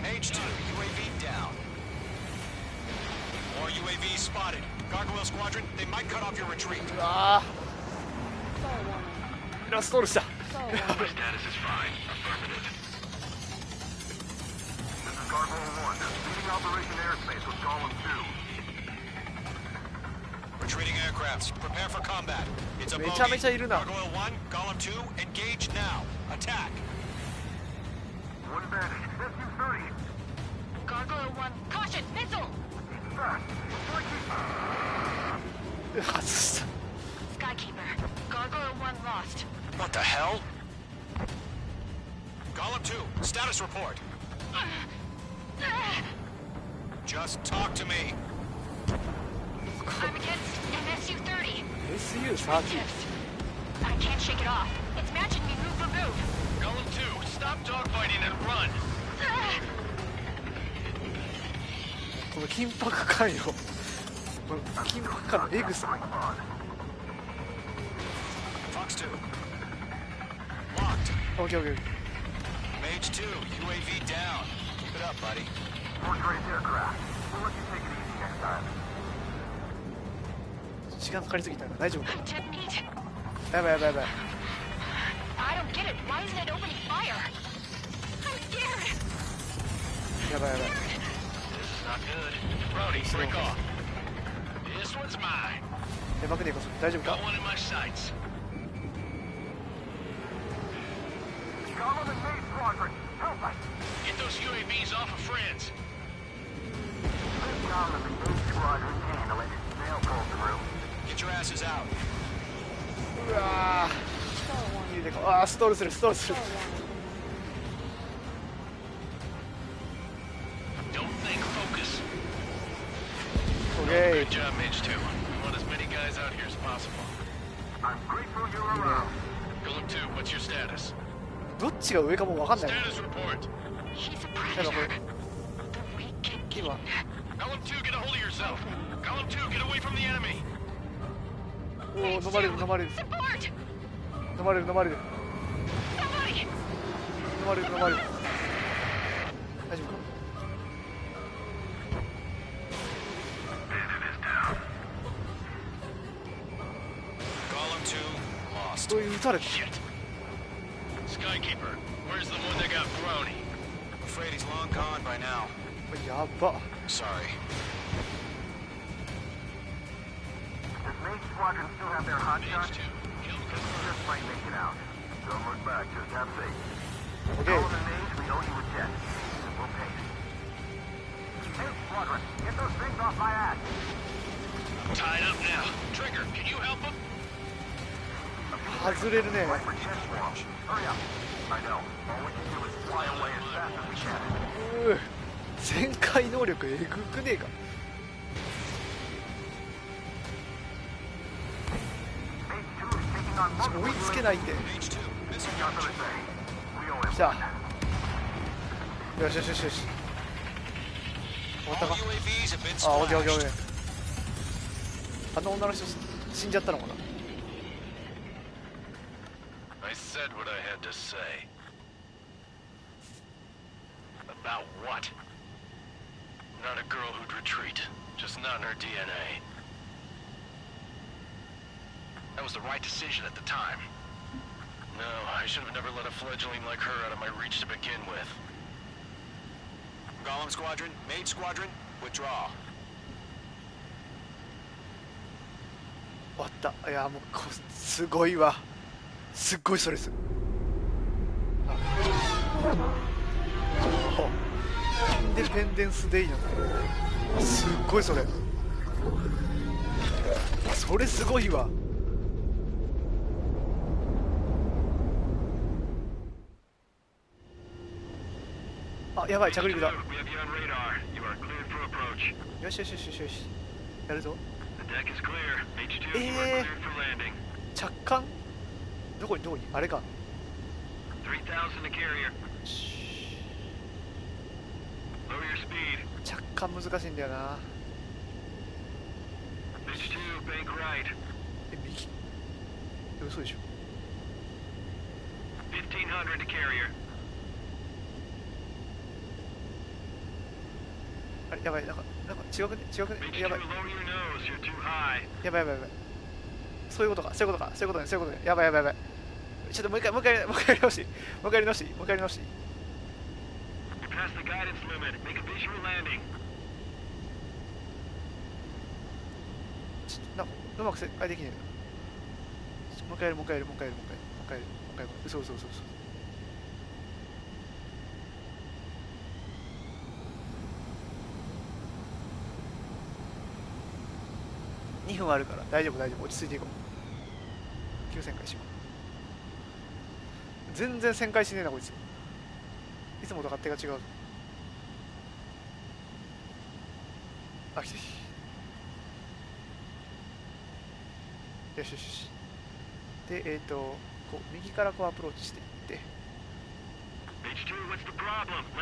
Mage 2, UAV down. More UAVs spotted. Gargoyle squadron, they might cut off your retreat. うわーラストールした。 My status is fine. Affirmative. This is Gargoyle 1. Leading Operation Airspace with Golem 2. Retreating aircrafts, prepare for combat. It's a めちゃめちゃい bogey. るな。 Gargoyle 1, Golem 2, engage now. Attack. One advantage. SU-30. Gargoyle 1. Caution! Missile! Fast. Breaking. 外した。 Skykeeper. Gargoyle 1 lost. What the hell? Golem 2, status report. Just talk to me. I'm against an SU-30. SU-30。 I can't shake it off. It's matching me move for move. Golem 2, stop dogfighting and run. この緊迫感よ。この緊迫感のエグさ。 Fox 2. Locked. オッケーオッケー。 Mage 2, UAV down. Keep it up, buddy. Fourth-grade aircraft. We'll let you take it easy next time. 時間かかりすぎたから大丈夫か。 I didn't need... やばいやばいやばい。 I don't get it. Why isn't it opening fire? I'm scared. やばいやばい。 This is not good. Brody, break off. This one's mine. やばくねえかそれ、大丈夫か。Get those UAVs off of friends. Get your asses out. うわー、ストールする、ストールする。Don't think, focus. Okay. Good job, Mage 2. We want as many guys out here as possible. I'm grateful you're around. Golem 2, what's your status? どっちが上かもう分かんない。 Status report. He's a predator. The weak can get him. Column 2, get a hold of yourself. Column 2, get away from the enemy. おお、飲まれる、飲まれる。飲まれる、飲まれる。飲まれる、飲まれる。大丈夫か。Column 2, lost. どういう撃たれた。 Skykeeper, where's the one that got brony? I'm afraid he's long gone by now. やば。 Sorry. Does Main Squadron still have their hot shot? Just might make it out. Don't look back, just have faith. Okay. Column and Mage, we owe you a jet. We'll pay. Main Squadron, get those things off my ass. Tied up now. Trigger, can you help him? 外れるね。 Right for chest swarm. Hurry up. I know. All we can do is fly away as fast as we can. 全開能力えぐくねえか。追いつけないんで。来た。よしよしよしよし。終わったか。あ、オッケーオッケーオッケー。あの女の人死んじゃったのかな。I said what I had to say. About what? Not a girl who'd retreat. Just not in her DNA. That was the right decision at the time. No, I should have never let a fledgling like her out of my reach to begin with. Golem Squadron, Mage Squadron, withdraw. 終わった。いやもうすごいわ。すっごいストレス。インデペンデンスデイのすっごいそれ。それすごいわ。あ、やばい、着陸だ。よしよしよしよしよし。やるぞ。着艦どこにあれか。着艦難しいんだよな。え、右嘘でしょ。あれやばい、なんか違くね違くね。やばいやばいやばいやばい。そういうことかそういうことかそういうことねそういうことね。やばいやばいやばい。ちょっともう一回やり直しもう一回やり直しもう一回やり直し。ちょっとなんかうまく旋回できねえな。もう一回やるもう一回やるもう一回やるもう一回やるもう一回やる。嘘嘘嘘嘘。2分あるから大丈夫大丈夫。落ち着いていこう。急旋回しよう。全然旋回しねえなこいつ。いつもと勝手が違う。あ、来た。よしよしよし。でこう右からこうアプローチしていって。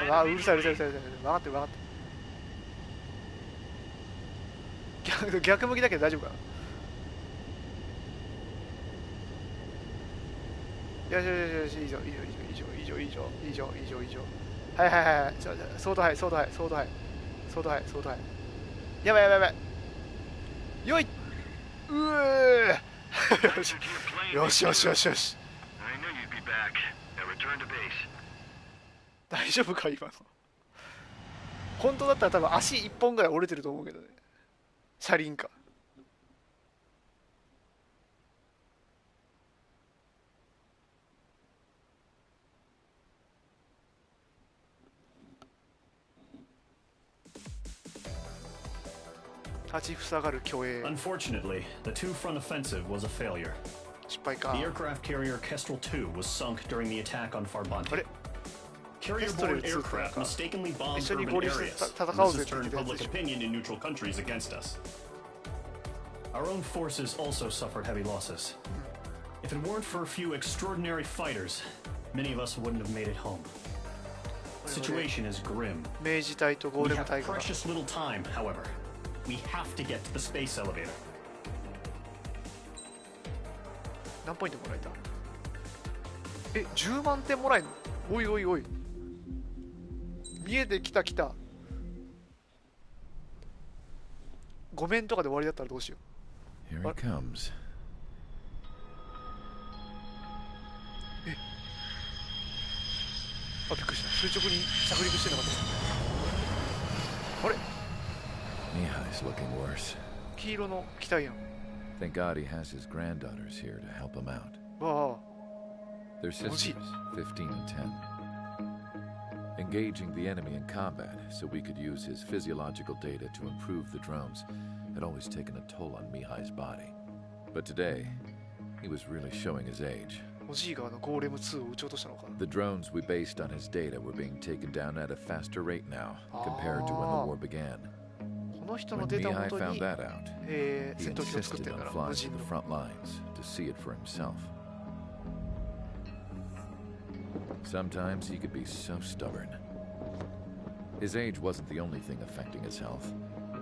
あ、うるさいうるさいうるさいうるさい。分かってる分かってる。逆向きだけど大丈夫かな。よしよしよし、いいぞいいぞいいぞいいぞいいぞいいぞいいぞいいぞ。はいはいはいはい。ソードハイソードハイソードハイソードハイソードハイ。やばいやばいやばい。よい。うーよしよしよしよしよし。大丈夫か今の。本当だったら多分足1本ぐらい折れてると思うけどね。車輪か。立ちふさがる虚栄。 Unfortunately, the two-front offensive was a failure. 失敗か。 The aircraft carrier Kestrel 2 was sunk during the attack on Farbanti. Carrier-borne aircraft mistakenly bombed urban areas. This has turned public opinion in neutral countries against us. Our own forces also suffered heavy losses. If it weren't for a few extraordinary fighters, many of us wouldn't have made it home. The situation is grim. We have precious little time, however. We have to get to the space elevator. 何ポイントもらえた？え、10万点もらえんの？おいおいおい。見えてきた来た。5面とかで終わりだったらどうしよう。 Here he comes. え、あ、びっくりした。垂直に着陸してなかった。あれ？ Mihai's looking worse. 黄色の機体やん。 Thank God he has his granddaughters here to help him out. わあ。 They're sisters, 15 and 10. Engaging the enemy in combat so we could use his physiological data to improve the drones had always taken a toll on Mihai's body. But today, he was really showing his age. おじいがゴーレム2を撃ち落としたのか。 The drones we based on his data were being taken down at a faster rate now compared to when the war began. この人の When データを Mihai 元 found に、that out, 戦 he 闘機を作って insisted るか on ら、 flying 無 to 人 the の。 front lines to see it for himself. Sometimes he could be so stubborn. His age wasn't the only thing affecting his health.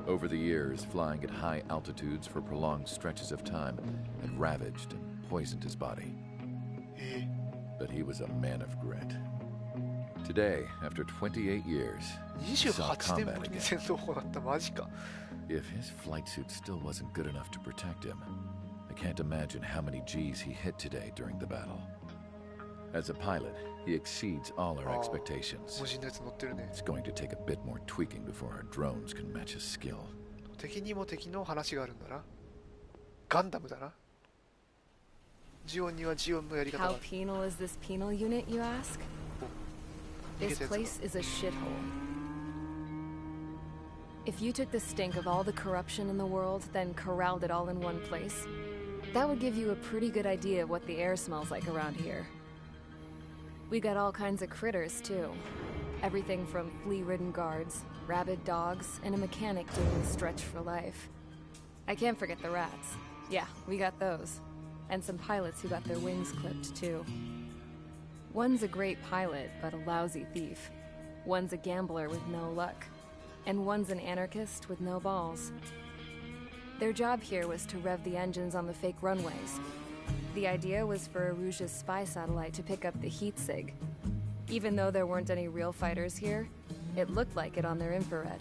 Over the years, flying at high altitudes for prolonged stretches of time had ravaged and poisoned his body. But he was a man of grit. Today, after 28 years, he saw 28年 combat ぶりに again. 戦闘を行った。マジか。 If his flight suit still wasn't good enough to protect him, I can't imagine how many G's he hit today during the battle. As a pilot, he exceeds all our expectations. 無人のやつ乗ってるね。 It's going to take a bit more tweaking before our drones can match his skill. 敵にも敵の話があるんだな。ガンダムだな。ジオンにはジオンのやり方があ How る。 penal is this penal unit, you ask? This place is a shithole. If you took the stink of all the corruption in the world, then corralled it all in one place, that would give you a pretty good idea of what the air smells like around here. We got all kinds of critters, too. Everything from flea-ridden guards, rabid dogs, and a mechanic doing the stretch for life. I can't forget the rats. Yeah, we got those. And some pilots who got their wings clipped, too. One's a great pilot, but a lousy thief. One's a gambler with no luck. And one's an anarchist with no balls. Their job here was to rev the engines on the fake runways. The idea was for Aruja's spy satellite to pick up the heat sig. Even though there weren't any real fighters here, it looked like it on their infrared.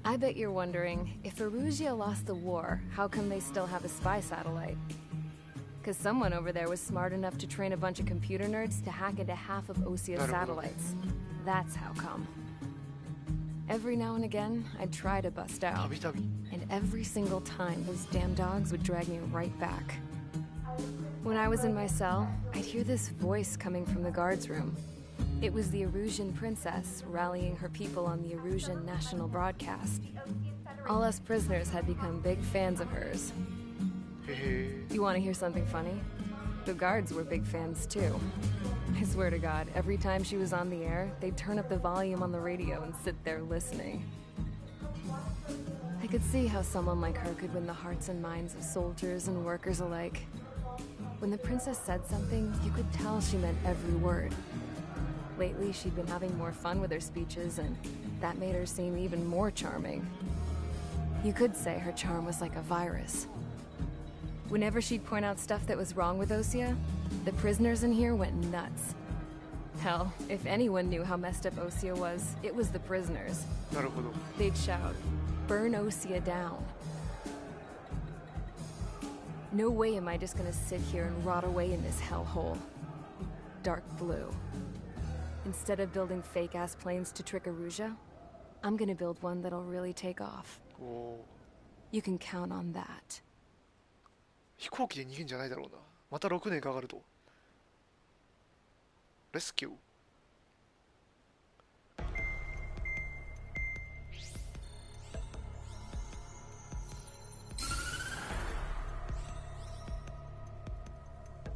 I bet you're wondering, if Aruja lost the war, how come they still have a spy satellite? Because someone over there was smart enough to train a bunch of computer nerds to hack into half of Osia's satellites. That's how come. Every now and again, I'd try to bust out. And every single time, those damn dogs would drag me right back. When I was in my cell, I'd hear this voice coming from the guards room. It was the Erusian princess rallying her people on the Erusian national broadcast. All us prisoners had become big fans of hers. You want to hear something funny? The guards were big fans too. I swear to God, every time she was on the air, they'd turn up the volume on the radio and sit there listening. I could see how someone like her could win the hearts and minds of soldiers and workers alike. When the princess said something, you could tell she meant every word. Lately, she'd been having more fun with her speeches, and that made her seem even more charming. You could say her charm was like a virus. Whenever she'd point out stuff that was wrong with Osia, the prisoners in here went nuts. Hell, if anyone knew how messed up Osia was, it was the prisoners. They'd shout, "Burn Osia down." No way am I just gonna sit here and rot away in this hellhole. Dark blue. Instead of building fake-ass planes to trick Aruja, I'm gonna build one that'll really take off. You can count on that. 飛行機で逃げんじゃないだろうな。また6年かかると。レスキュー。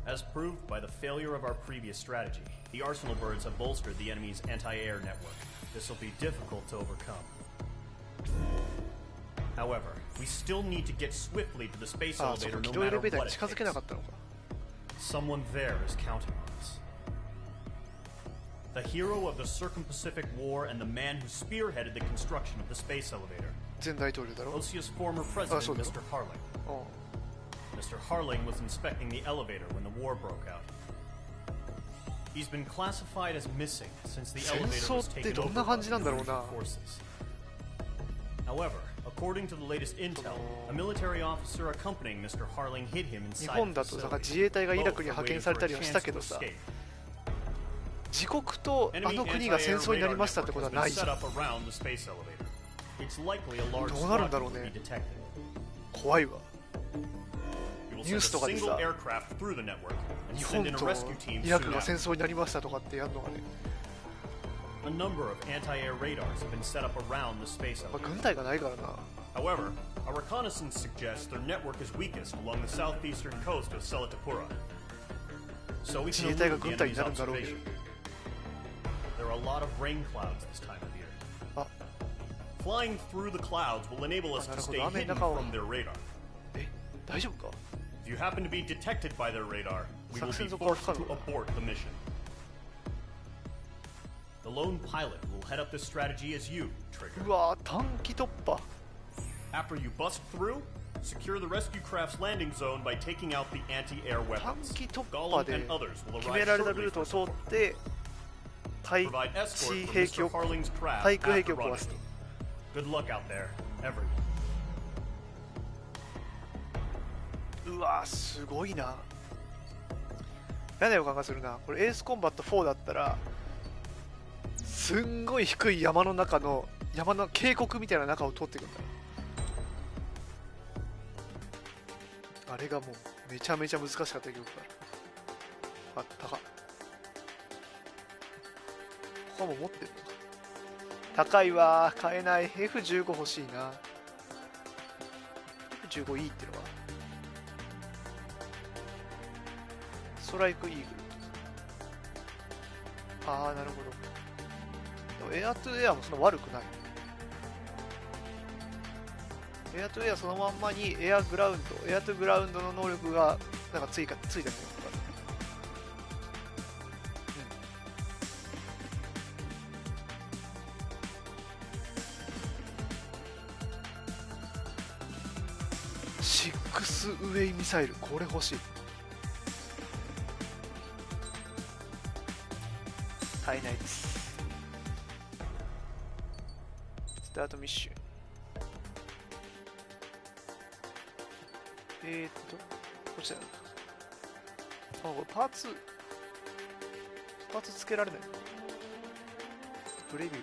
As proved by the failure of our previous strategy, the Arsenal birds have bolstered the enemy's anti-air network. This will be difficult to overcome. However, we still need to get swiftly to the space elevator no matter what it takes. Someone there is counting on us. The hero of the Circum-Pacific War and the man who spearheaded the construction of the space elevator. Osia's former president, Mr. Harling. Mr. Harling was inspecting the elevator when the war broke out. He's been classified as missing since the elevator was taken over by the Russian forces. However, according to the latest intel, a military officer accompanying Mr. Harling hid him inside the facility, both are waiting for a chance to escape. 自国とあの国が戦争になりましたってことはないじゃん。どうなるんだろうね。怖いわ。ニュースとかでさ、日本とイラクが戦争になりましたとかってやるのがね。軍隊がないからな。However, our reconnaissance suggests their network is weakest along the southeastern coast of Selatapura. So we can eliminate the enemy's observation. There are a lot of rain clouds this time of year. Flying through the clouds will enable us to stay hidden from their radar. If you happen to be detected by their radar, we will be forced to abort the mission. The lone pilot will head up this strategy as you, Trigger. After you bust through, secure the rescue craft's landing zone by taking out the anti-air weapons. Gollum and others will arrive shortly for support. Provide escort for Mr. Harling's craft after rendezvous. Good luck out there, everyone. うわすごいな。嫌な予感がするな。これエースコンバット4だったらすんごい低い山の中の山の渓谷みたいな中を通っていくんだな。あれがもうめちゃめちゃ難しかった記憶がある。あったか。ここも持ってるのか。高いわ買えない。 F15 欲しいな。 F15 いいってのはストライクイーグル。ああなるほど。でもエアトゥエアもそんな悪くない。エアトゥエアそのまんまにエアグラウンド、エアトゥグラウンドの能力がなんかついたのとか。シックスウェイミサイル、これ欲しい。買えないです。スタートミッション。こっちだな。あ、これパーツつけられない。プレビュー。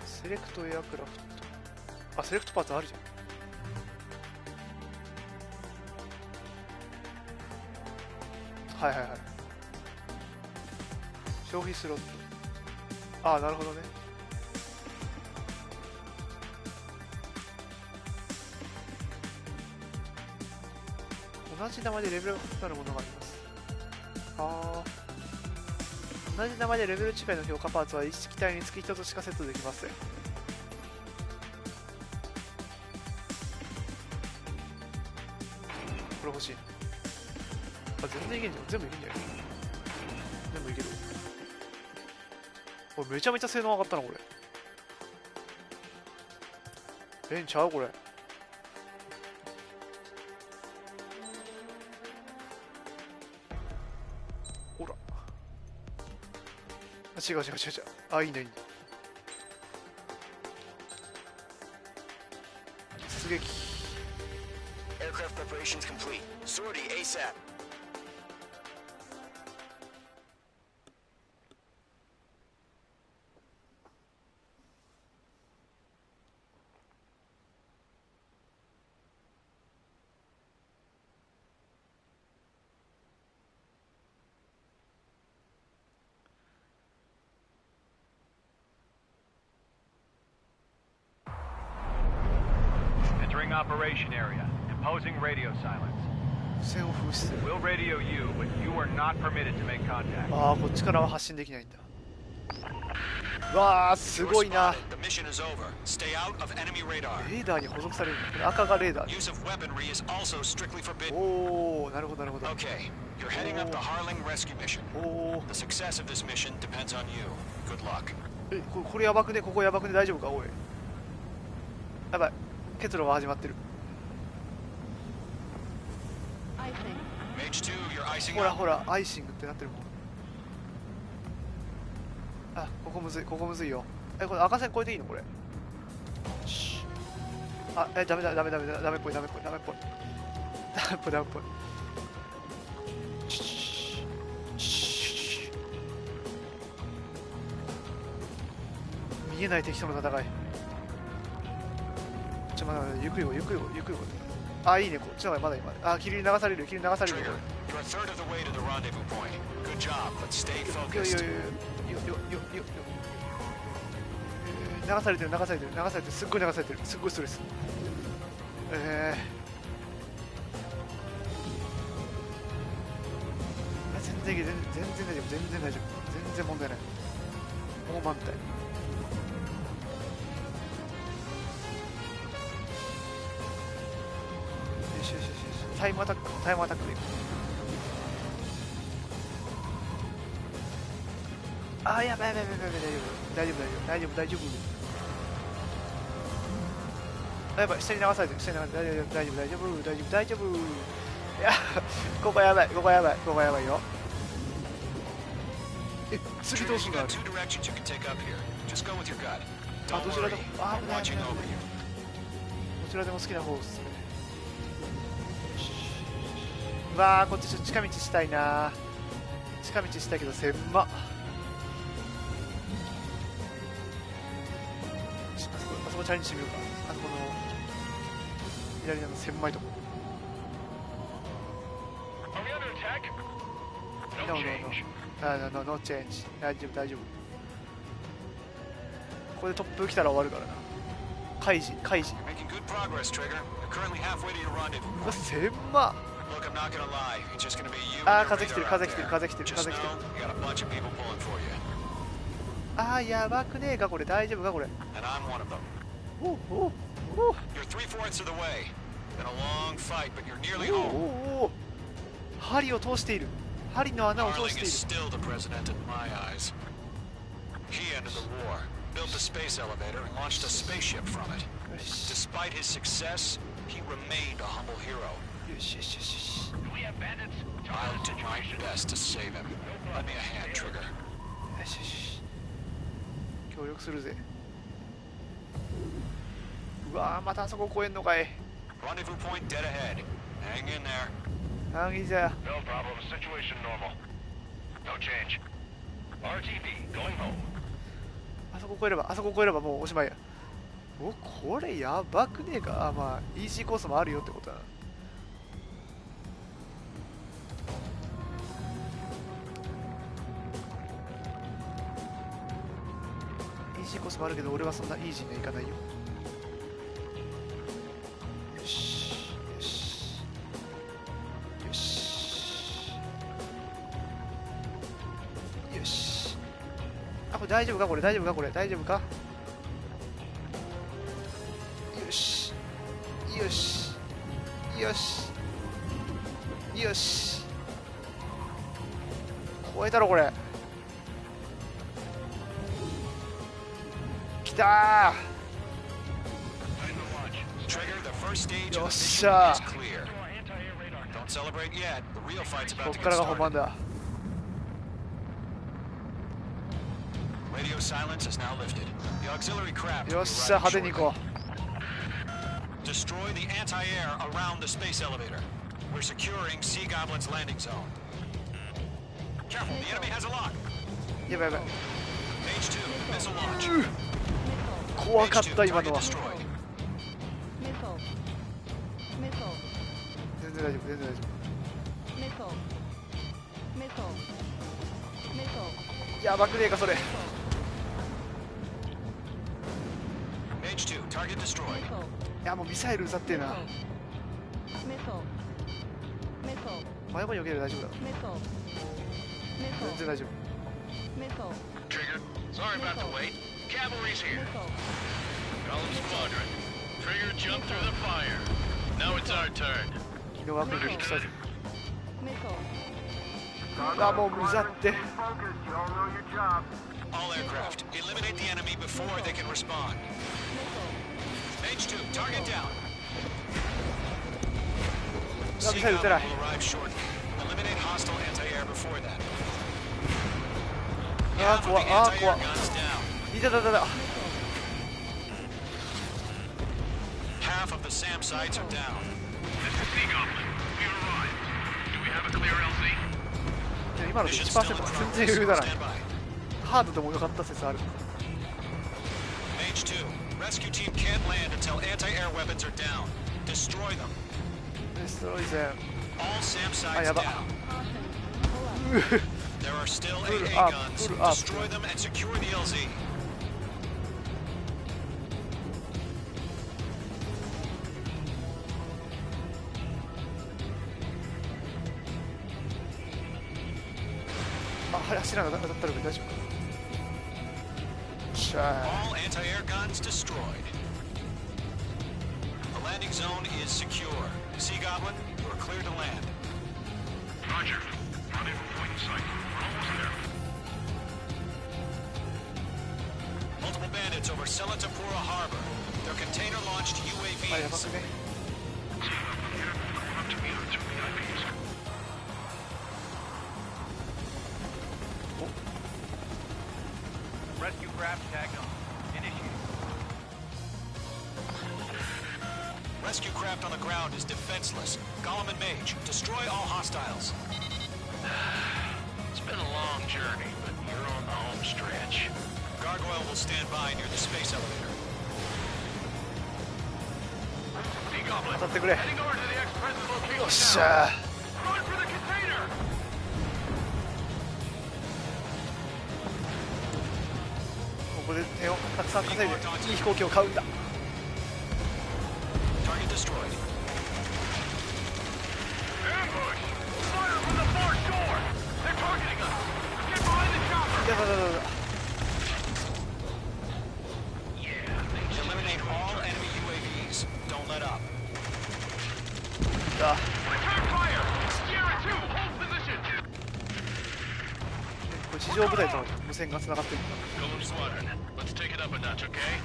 セレクトエアクラフト。あ、セレクトパーツあるじゃん。はいはいはい。消費スロット。ああ、なるほどね。同じ名前でレベルが異なるものがあります。ああ。同じ名前でレベル違いの評価パーツは1機体につき1つしかセットできません。これ欲しい。あ、全然いけんじゃん。全部いけんじゃん。全部いける。これめちゃめちゃ性能上がったな、これ。んちゃうこれ。ほら。あ、違う。あ、いいね、いいね。出撃。Aircraft preparations complete. Sortie ASAP. operation area. Imposing radio silence. 無線を封止する。 We'll radio you, but you are not permitted to make contact. ああ、こっちからは発信できないんだ。わあ、すごいな。レーダーに補足される。これ赤がレーダー。おお、なるほどなるほど。Okay, you're heading up the Harling rescue mission. The success of this mission depends on you. Good luck. これやばくね、ここやばくね、大丈夫か、おい。やばい、結露が始まってる。ほらほら、アイシングってなってるもん。あ、ここむずい、ここむずいよ。これ赤線越えていいのこれ。あ、ダメだ、ダメだ、ダメだ、ダメっぽい、ダメっぽい、ダメっぽい。ダメっぽい、ダメっぽい。見えない敵との戦い。ちょ、まだゆっくりよ、ゆっくりよ、ゆっくりよ。あ、いいね、こっちの方がまだ今。あ、霧に流される、霧に流される。よよよよ。流されてる、流されてる、流されてる、すっごい流されてる、すっごいストレス。全然大丈夫、全然大丈夫、全然問題ない。もう満タイ。よしよしよしよし、タイムアタック、タイムアタックでいこう。あー、やばいやばいやばいやばい、大丈夫大丈夫大丈夫大丈夫。やばい、下に流されてる、下に流されてる、大丈夫大丈夫大丈夫大丈夫大丈夫。いや、ここやばい、ここやばい、ここやばいよ。次どうすんのあれ。あ、どちらでも、あ、危ない危ない危ない。どちらでも好きな方ですね。うわー、こっちちょっと近道したいな。近道したいけど狭っ。あそこチャレンジしてみようか。この左の狭いとこ。No change。大丈夫大丈夫。ここでトップ来たら終わるからな。開示開示。うわ、狭っ。あー、風来てる風来てる風来てる風来てる。あー、やばくねえかこれ、大丈夫かこれ。おおおお。針を通している。針の穴を通している。Built a space elevator and launched a spaceship from it. Despite his success, he remained a humble hero. I did my best to save him. Lend me a hand, Trigger. よしよし。協力するぜ。うわー、またあそこ越えんのかい。Rendezvous point dead ahead. Hang in there. Hang in there. No problem. Situation normal. No change. RTB going home. あそこ越えれば、あそこ越えればもうおしまいや。お、これやばくねえか。あ、まあイージーコースもあるよってことだな。イージーコースもあるけど、俺はそんなイージーにはいかないよ。よしよしよしよし。あ、これ大丈夫かこれ、大丈夫かこれ、大丈夫か。よしよしよしよし。超えたろこれ。きたー。よっしゃー。こっからが本番だ。Radio silence is now lifted. The auxiliary craft. よっしゃ、派手に行こう。Destroy the anti-air around the space elevator. We're securing Sea Goblin's landing zone. Careful, the enemy has a lock. やばいやばい。Mage 2, missile launch. 怖かった今のは。全然大丈夫、全然大丈夫。やばくねえかそれ。Mage 2, target destroyed. やもうミサイルうざってえな。真横に避ければ大丈夫だ。全然大丈夫。 Trigger, sorry about the wait. Cavalry's here. Column squadron. Trigger jumped through the fire. Now it's our turn. 昨日は国に来たぜ。あ、もううざって。 All aircraft, eliminate the enemy before they can respond. Mage 2, target down. Seagull will arrive shortly. Eliminate hostile anti-air before that. あー怖い、あー怖い。いたたたた。 Half of the SAM sites are down. This is Seagull. We arrived. Do we have a clear LZ? 今ので 1% 全然余裕だな。ハードでもよかった説ある。 Mage 2, rescue team can't land until anti-air weapons are down. Destroy them. Destroy them. All SAM sites down. There are still AA guns. Destroy them and secure the LZ. All anti-air guns destroyed. The landing zone is secure. Sea Goblin, you are clear to land. Roger. Rendezvous point in sight. We're almost there. Multiple bandits over Selatapura Harbor. Their container-launched UAVs. Rescue craft tagged on. Initiate. Rescue craft on the ground is defenseless. Golem and Mage, destroy all hostiles. It's been a long journey, but you're on the home stretch. Gargoyle will stand by near the space elevator. Sea Goblin, 当たってくれ。 heading over to the ex-president's location よっしゃ now. Run for the container! ここで点をたくさん稼いでいい飛行機を買うんだ。 Target destroyed. Ambush! Fire from the far shore! They're targeting us! Get behind the chopper! いやだだだだ。 Eliminate all enemy UAVs. Don't let up. だ。 Attack fire! Sierra 2, hold position! これ地上部隊と無線が繋がってるんだ。 Golem squadron, let's take it up a notch, okay?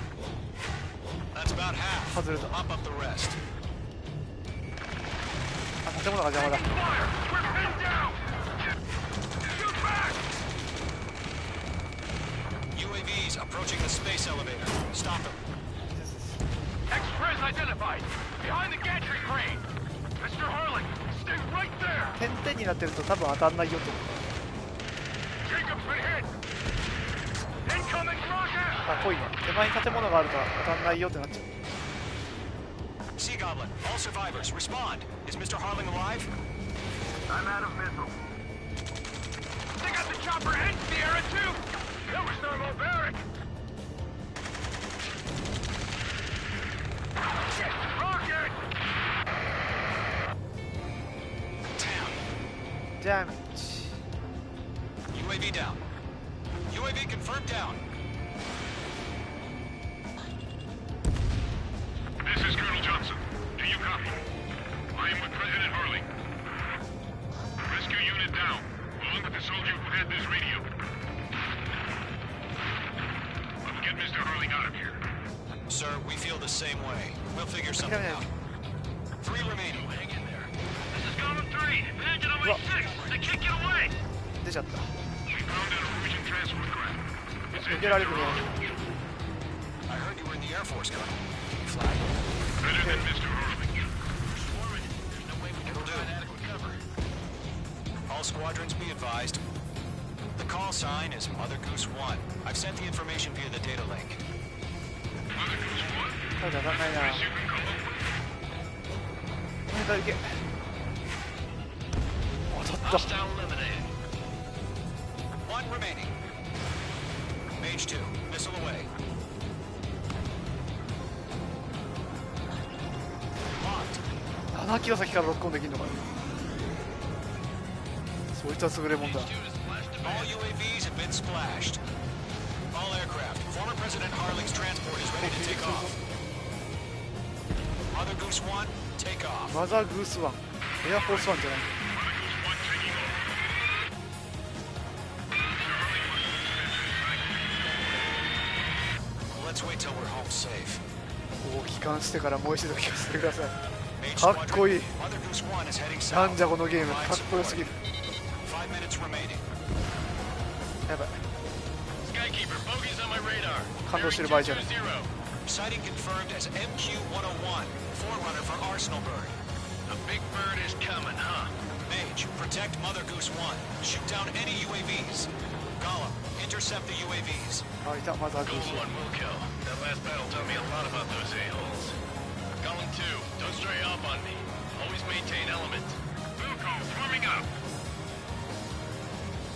That's about half. 外れた。 Mop up the rest. あ、建物が邪魔だ。 Fire! We're pinned down! Shoot back! UAVs approaching the space elevator. Stop them. Ex-pres identified! Behind the gantry crane! Mr. Harlan, stay right there! 点々になってると多分当たんないよと。 Jacob's been hit! Incoming rocket! あ、ぽいね。手前に建物があるから当たんないよってなっちゃう。 Sea Goblin, all survivors, respond. Is Mr. Harling alive? I'm out of missiles. They got the chopper and Sierra too! That was thermobaric! Shit! Rocket! Damn. Damage. UAV down. UAV confirmed down. This is Colonel Johnson. Do you copy? I am with President Harling. Rescue unit down, along with the soldier who had this radio. Let's get Mr. Harling out of here. Sir, we feel the same way. We'll figure something out. 3 remaining. Hang in there. This is Golem 3. Engine away 6. They can't get away. 出ちゃった。 We found an Norwegian transport craft. It's 抜けられるね。 I heard you were in the Air Force, Colonel. Can you fly? better than Mr. Harling. There's no way we can provide adequate cover. All squadrons be advised. The call sign is Mother Goose 1. I've sent the information via the data link. Mother Goose 1. 当たんないな。 Press you can call over. だけ。当たった。 Hostile eliminated. 1 remaining. Mage 2, missile away. 7キロ先からロックオンできるのかな。そいつは優れもんだ。 All UAVs have been splashed. All aircraft. Former President Harling's transport is ready to take off. Mother Goose 1, take off. マザーグース1、エアフォース1じゃない。 Let's wait till we're home safe. 帰還してからもう一度聞かせてください。かっこいい。なんじゃこのゲーム、かっこよすぎる。やばい。感動してる場合じゃない。 Sighting confirmed as MQ-101, forerunner for Arsenalberg. The big bird is coming, huh? Mage, protect Mother Goose 1. Shoot down any UAVs. Gollum, intercept the UAVs. Gollum 1 will kill. That last battle taught me a lot about those a-holes. Gollum 2, don't stray off on me. Always maintain element. Wilco, swarming up.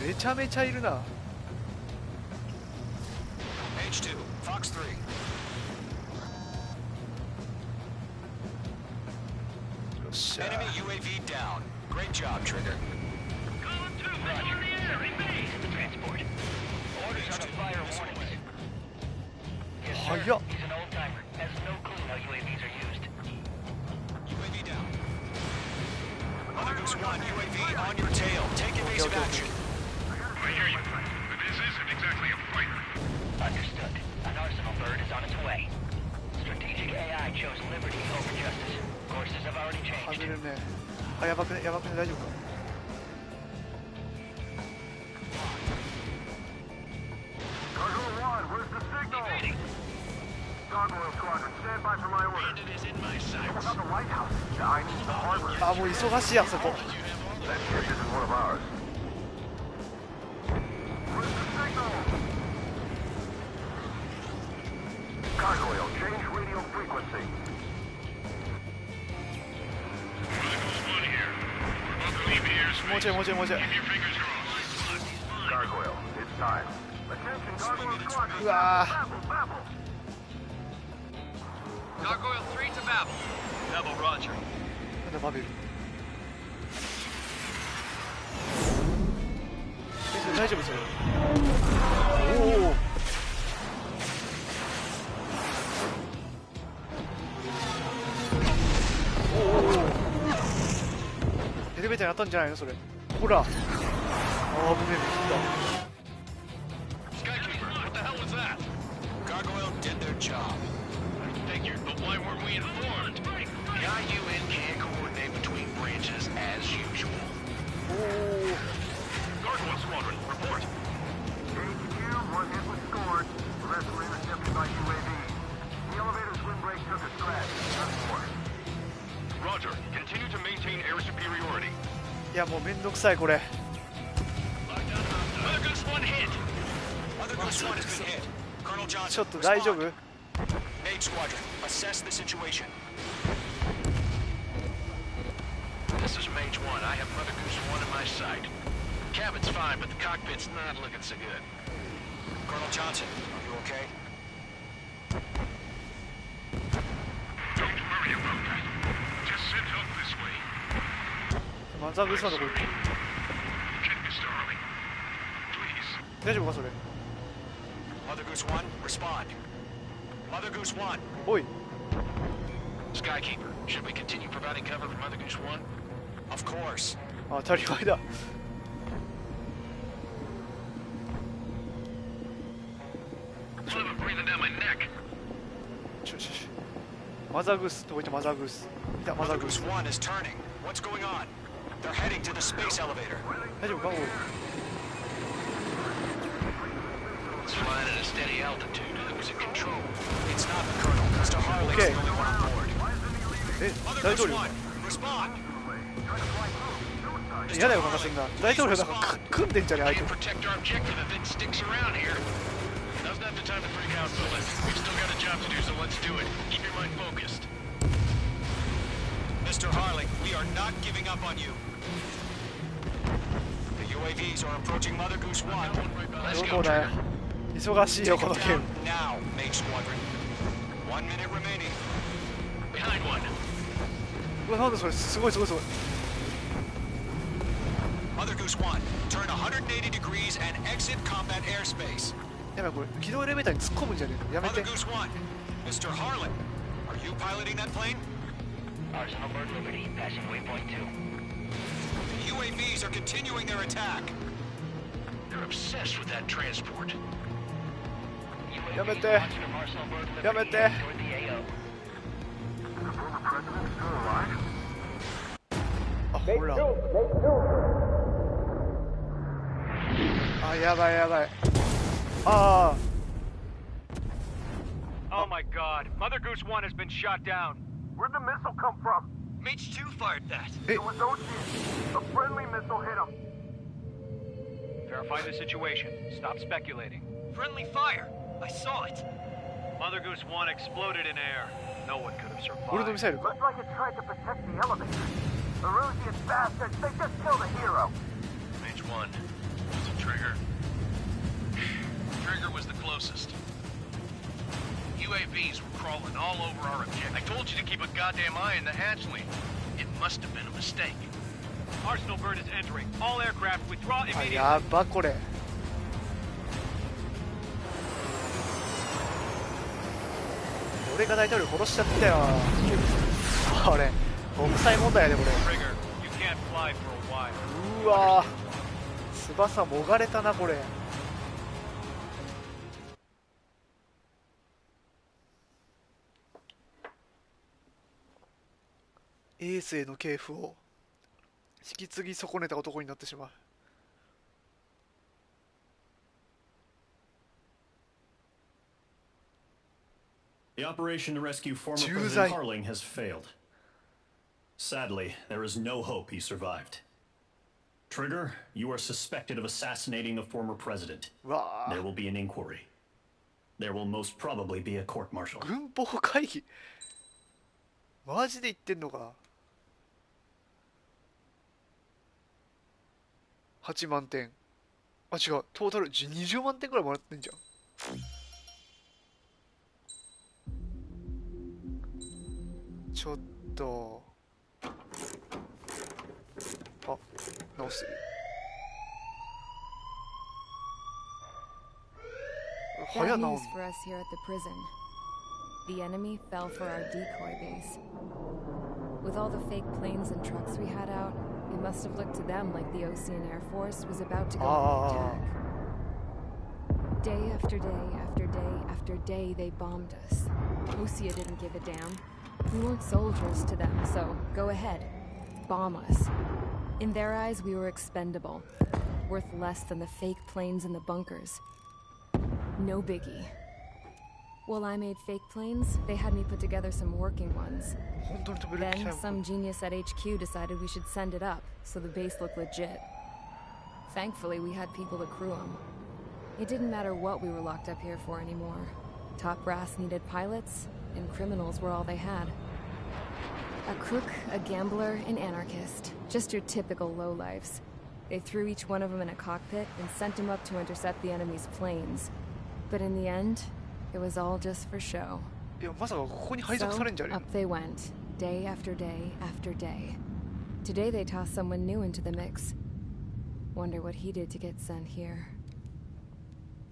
めちゃめちゃいるな。 Mage 2, Fox 3. Enemy UAV down. Great job, Trigger. Column 2, visual in the air, engage! Transport. Orders are to fire warnings. Yes, sir. He's an old-timer. Has no clue how UAVs are used. UAV down. Mother Goose 1, UAV on your tail. Take evasive action. I hear you. But this isn't exactly a fighter. Understood. An arsenal bird is on its way. Strategic AI chose liberty over justice. Courses have already changed. 外れるね。あ、やばくね、やばくね、大丈夫か。Gargoyle 1, where's the signal? Gargoyle Squadron, stand by for my order. Bandit is in my sights. What about the lighthouse? Yeah, I need the harbor. あ、もう忙しいあそこ。 That ship isn't one of ours. Where's the signal? Gargoyle, change radio frequency. Gargoyle, it's time. Attention, Gargoyle Squadron. Babble, babble. Gargoyle 3 to Babel. Babel, roger. なんだバベル。それ大丈夫それ。おお。エレベーターに当たんじゃないのそれ。ほら。ああ、危ねえ。 What the hell was that? Gargoyle did their job. Figured, but why weren't we informed? The IUN can't coordinate between branches as usual. Gargoyle Squadron, report. HQ, one hit was scored. The rest were intercepted by UAVs. The elevator's windbreak took a scratch. Nothing more. Roger. Continue to maintain air superiority. いやもうめんどくさいこれ。 Mother Goose 1 hit. Mother Goose 1 has been hit. Colonel Johnson, ちょっと大丈夫？ Mage Squadron, assess the situation. This is Mage 1. I have Mother Goose 1 in my sight. Cabin's fine, but the cockpit's not looking so good. Colonel Johnson, are you okay? Don't worry about that. Just send help this way. マザーグースのとこ行って。 Check Mr. Harley. Please. 大丈夫かそれ。 Mother Goose 1, respond. Mother Goose 1. おい。 Skykeeper, should we continue providing cover for Mother Goose 1? Of course. あ、当たり前だ。 Fluid breathing down my neck. マザーグースどこ行ったマザーグース。いたマザー Mother グー Goose ス。 1 is turning. What's going on? They're heading to the space elevator. 大丈夫かおい。 It's flying at a steady altitude. Who's in control? It's not the Colonel. Mr. Harley's Okay. the only one on board. え、 Mother 大 Goose 統領。 1, respond. 嫌だよなんかそんな。大統領なんか組んでんじゃね相手。 Can't protect our objective if it sticks around here. Now's not the time to freak out, fellas. We've still got a job to do, so let's do it. Keep your mind focused. Mr. Harley, we are not giving up on you. The UAVs are approaching Mother Goose 1. Let's ど go, こだよ。 Trigger. 忙しいよこのゲーム。 Now, Mage Squadron. 1 minute remaining. Behind one. うわ、なんだそれ、すごいすごいすごい。 Mother Goose 1, turn 180 degrees and exit combat airspace. やばい、これ起動エレベーターに突っ込むんじゃねえの、やめ Mother て。 Goose 1, Mr. Harlan, are you piloting that plane? Arsenal Bird Liberty, passing waypoint 2. The UAVs are continuing their attack. They're obsessed with that transport. やめて UAV launched from Arsenal Bird Liberty やめて heading toward the AO. The former president still alive? あ、ほら。あ、やばいやばい。ああ。 Oh my god. Mother Goose 1 has been shot down. Where'd the missile come from? Mage 2 fired that. It was Ocean. A friendly missile hit him. Verify the situation. Stop speculating. Friendly fire. I saw it. Mother Goose 1 exploded in air. No one could have 俺のミ survived. サイルか。 Looks like it tried to protect the elevator. The Rusian bastards, they just killed a hero. Mage 1. Was it Trigger? Trigger was the closest. UAVs were crawling all over our objective. I told you to keep a goddamn eye in the hatchling. It must have been a mistake. Arsenal Bird is entering. All aircraft withdraw あ、 immediately. やばこれ。俺が大統領殺しちゃったよ。これ国際問題やでこれ。 Trigger, you can't fly for a while. うわー、翼もがれたなこれ。エースへの系譜を引き継ぎ損ねた男になってしまう。 The operation to rescue former Choose President I- Harling has failed. Sadly, there is no hope he survived. Trigger, you are suspected of assassinating the former president. うわ There ー、 will be an inquiry. There will most probably be a court-martial. 軍法会議マジで言ってんのか。8万点。あ、違う、トータル20万点くらいもらってんじゃん。ちょっとあ、直してる。 早 Bad っな。 news for us here at the prison. The enemy fell for our decoy base. With all the fake planes and trucks we had out, it must have looked to them like the Ocean Air Force was about to go on an attack. Day after day after day after day, they bombed us. Osea didn't give a damn. We weren't soldiers to them, so go ahead. Bomb us. In their eyes, we were expendable. Worth less than the fake planes in the bunkers. No biggie. While I made fake planes, they had me put together some working ones. 本当に飛べる機 Then 体も some genius at HQ decided we should send it up, so the base looked legit. Thankfully, we had people to crew them. It didn't matter what we were locked up here for anymore. Top brass needed pilots, and criminals were all they had. A crook, a gambler, an anarchist. Just your typical lowlifes. They threw each one of them in a cockpit and sent them up to intercept the enemy's planes. But in the end, it was all just for show. いや、まさかここに配属されんじゃ So, ねえ up they went, day after day after day. Today they tossed someone new into the mix. Wonder what he did to get sent here.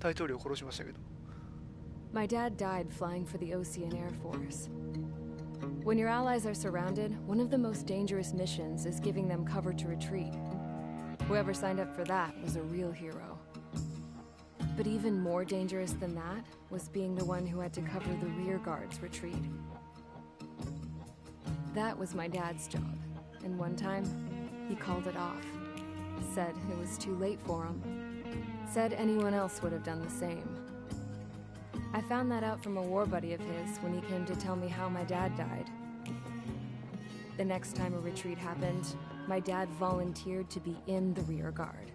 大統領を殺しましたけど。 My dad died flying for the Ocean Air Force. When your allies are surrounded, one of the most dangerous missions is giving them cover to retreat. Whoever signed up for that was a real hero. But even more dangerous than that was being the one who had to cover the rear guard's retreat. That was my dad's job, and one time, he called it off. Said it was too late for him. Said anyone else would have done the same. I found that out from a war buddy of his when he came to tell me how my dad died. The next time a retreat happened, my dad volunteered to be in the rear guard.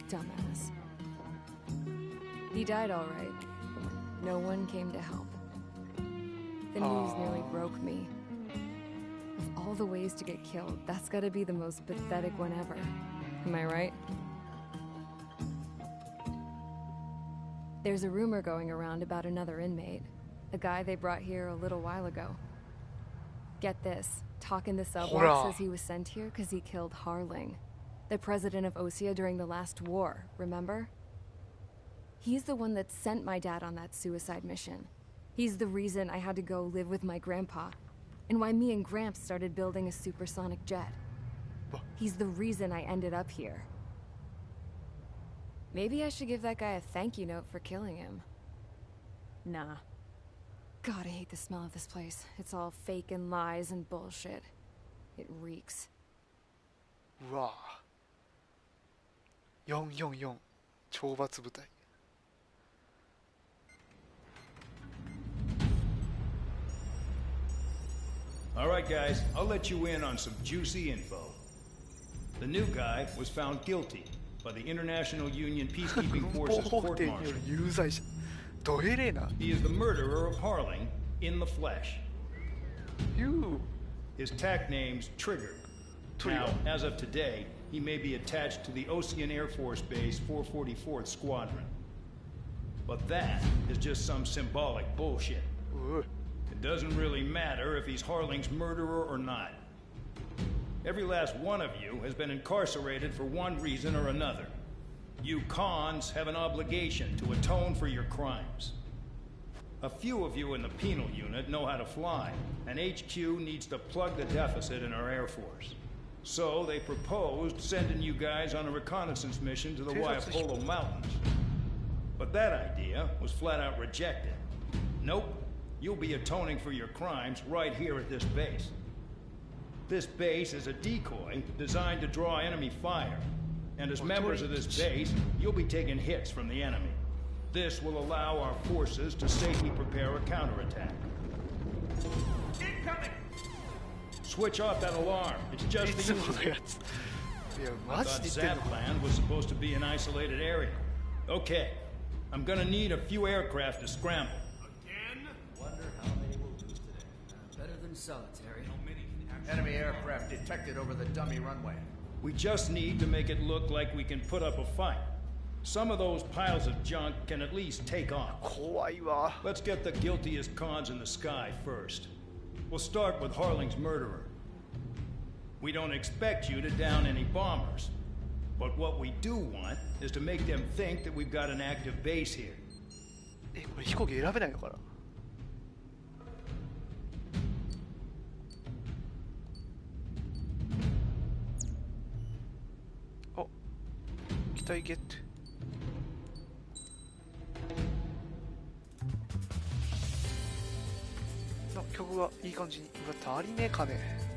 Dumbass. He died all right. No one came to help. The news nearly broke me. Of all the ways to get killed, that's gotta be the most pathetic one ever. Am I right? There's a rumor going around about another inmate. A guy they brought here a little while ago. Get this. Talk in the subwalk says he was sent here because he killed Harling, the president of Osea during the last war, remember? He's the one that sent my dad on that suicide mission. He's the reason I had to go live with my grandpa, and why me and Gramps started building a supersonic jet. He's the reason I ended up here. Maybe I should give that guy a thank you note for killing him. Nah. God, I hate the smell of this place. It's all fake and lies and bullshit. It reeks. うわ444懲罰部隊 All right, guys, I'll let you in on some juicy info. The new guy was found guilty by the International Union Peacekeeping Forces court-martial. He is the murderer of Harling in the flesh. His tech name's Trigger. Now, as of today, he may be attached to the Ocean Air Force Base 444th Squadron. But that is just some symbolic bullshit. It doesn't really matter if he's Harling's murderer or not. Every last one of you has been incarcerated for one reason or another. You cons have an obligation to atone for your crimes. A few of you in the penal unit know how to fly, and HQ needs to plug the deficit in our Air Force. So they proposed sending you guys on a reconnaissance mission to the Waiapolo Mountains. But that idea was flat out rejected. Nope. You'll be atoning for your crimes right here at this base. This base is a decoy designed to draw enemy fire. And as members of this base, you'll be taking hits from the enemy. This will allow our forces to safely prepare a counterattack. Incoming! Switch off that alarm. It's just the usual. I thought Zapland was supposed to be an isolated area. Okay, I'm gonna need a few aircraft to scramble. Wonder how many we'll lose today. Better than solitary. Enemy aircraft detected over the dummy runway. We just need to make it look like we can put up a fight. Some of those piles of junk can at least take off. Let's get the guiltiest cons in the sky first. We'll start with Harling's murderer. We don't expect you to down any bombers. But what we do want is to make them think that we've got an active base here. これ飛行機選べないのかなお、機体ゲットの曲がいい感じにうわ足りねえかね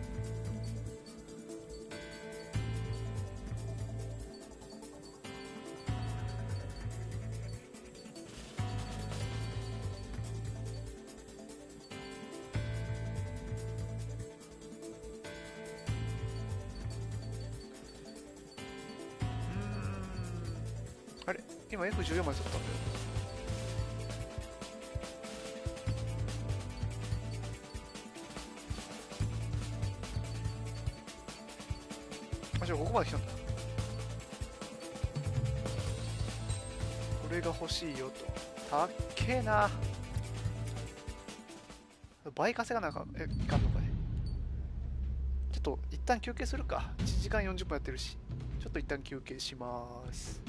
あれ今 F14 まで取ったんだよあ、じゃあここまで来たんだこれが欲しいよとたっけえな倍稼がなあかんいかんのかいちょっと一旦休憩するか1時間40分やってるしちょっと一旦休憩します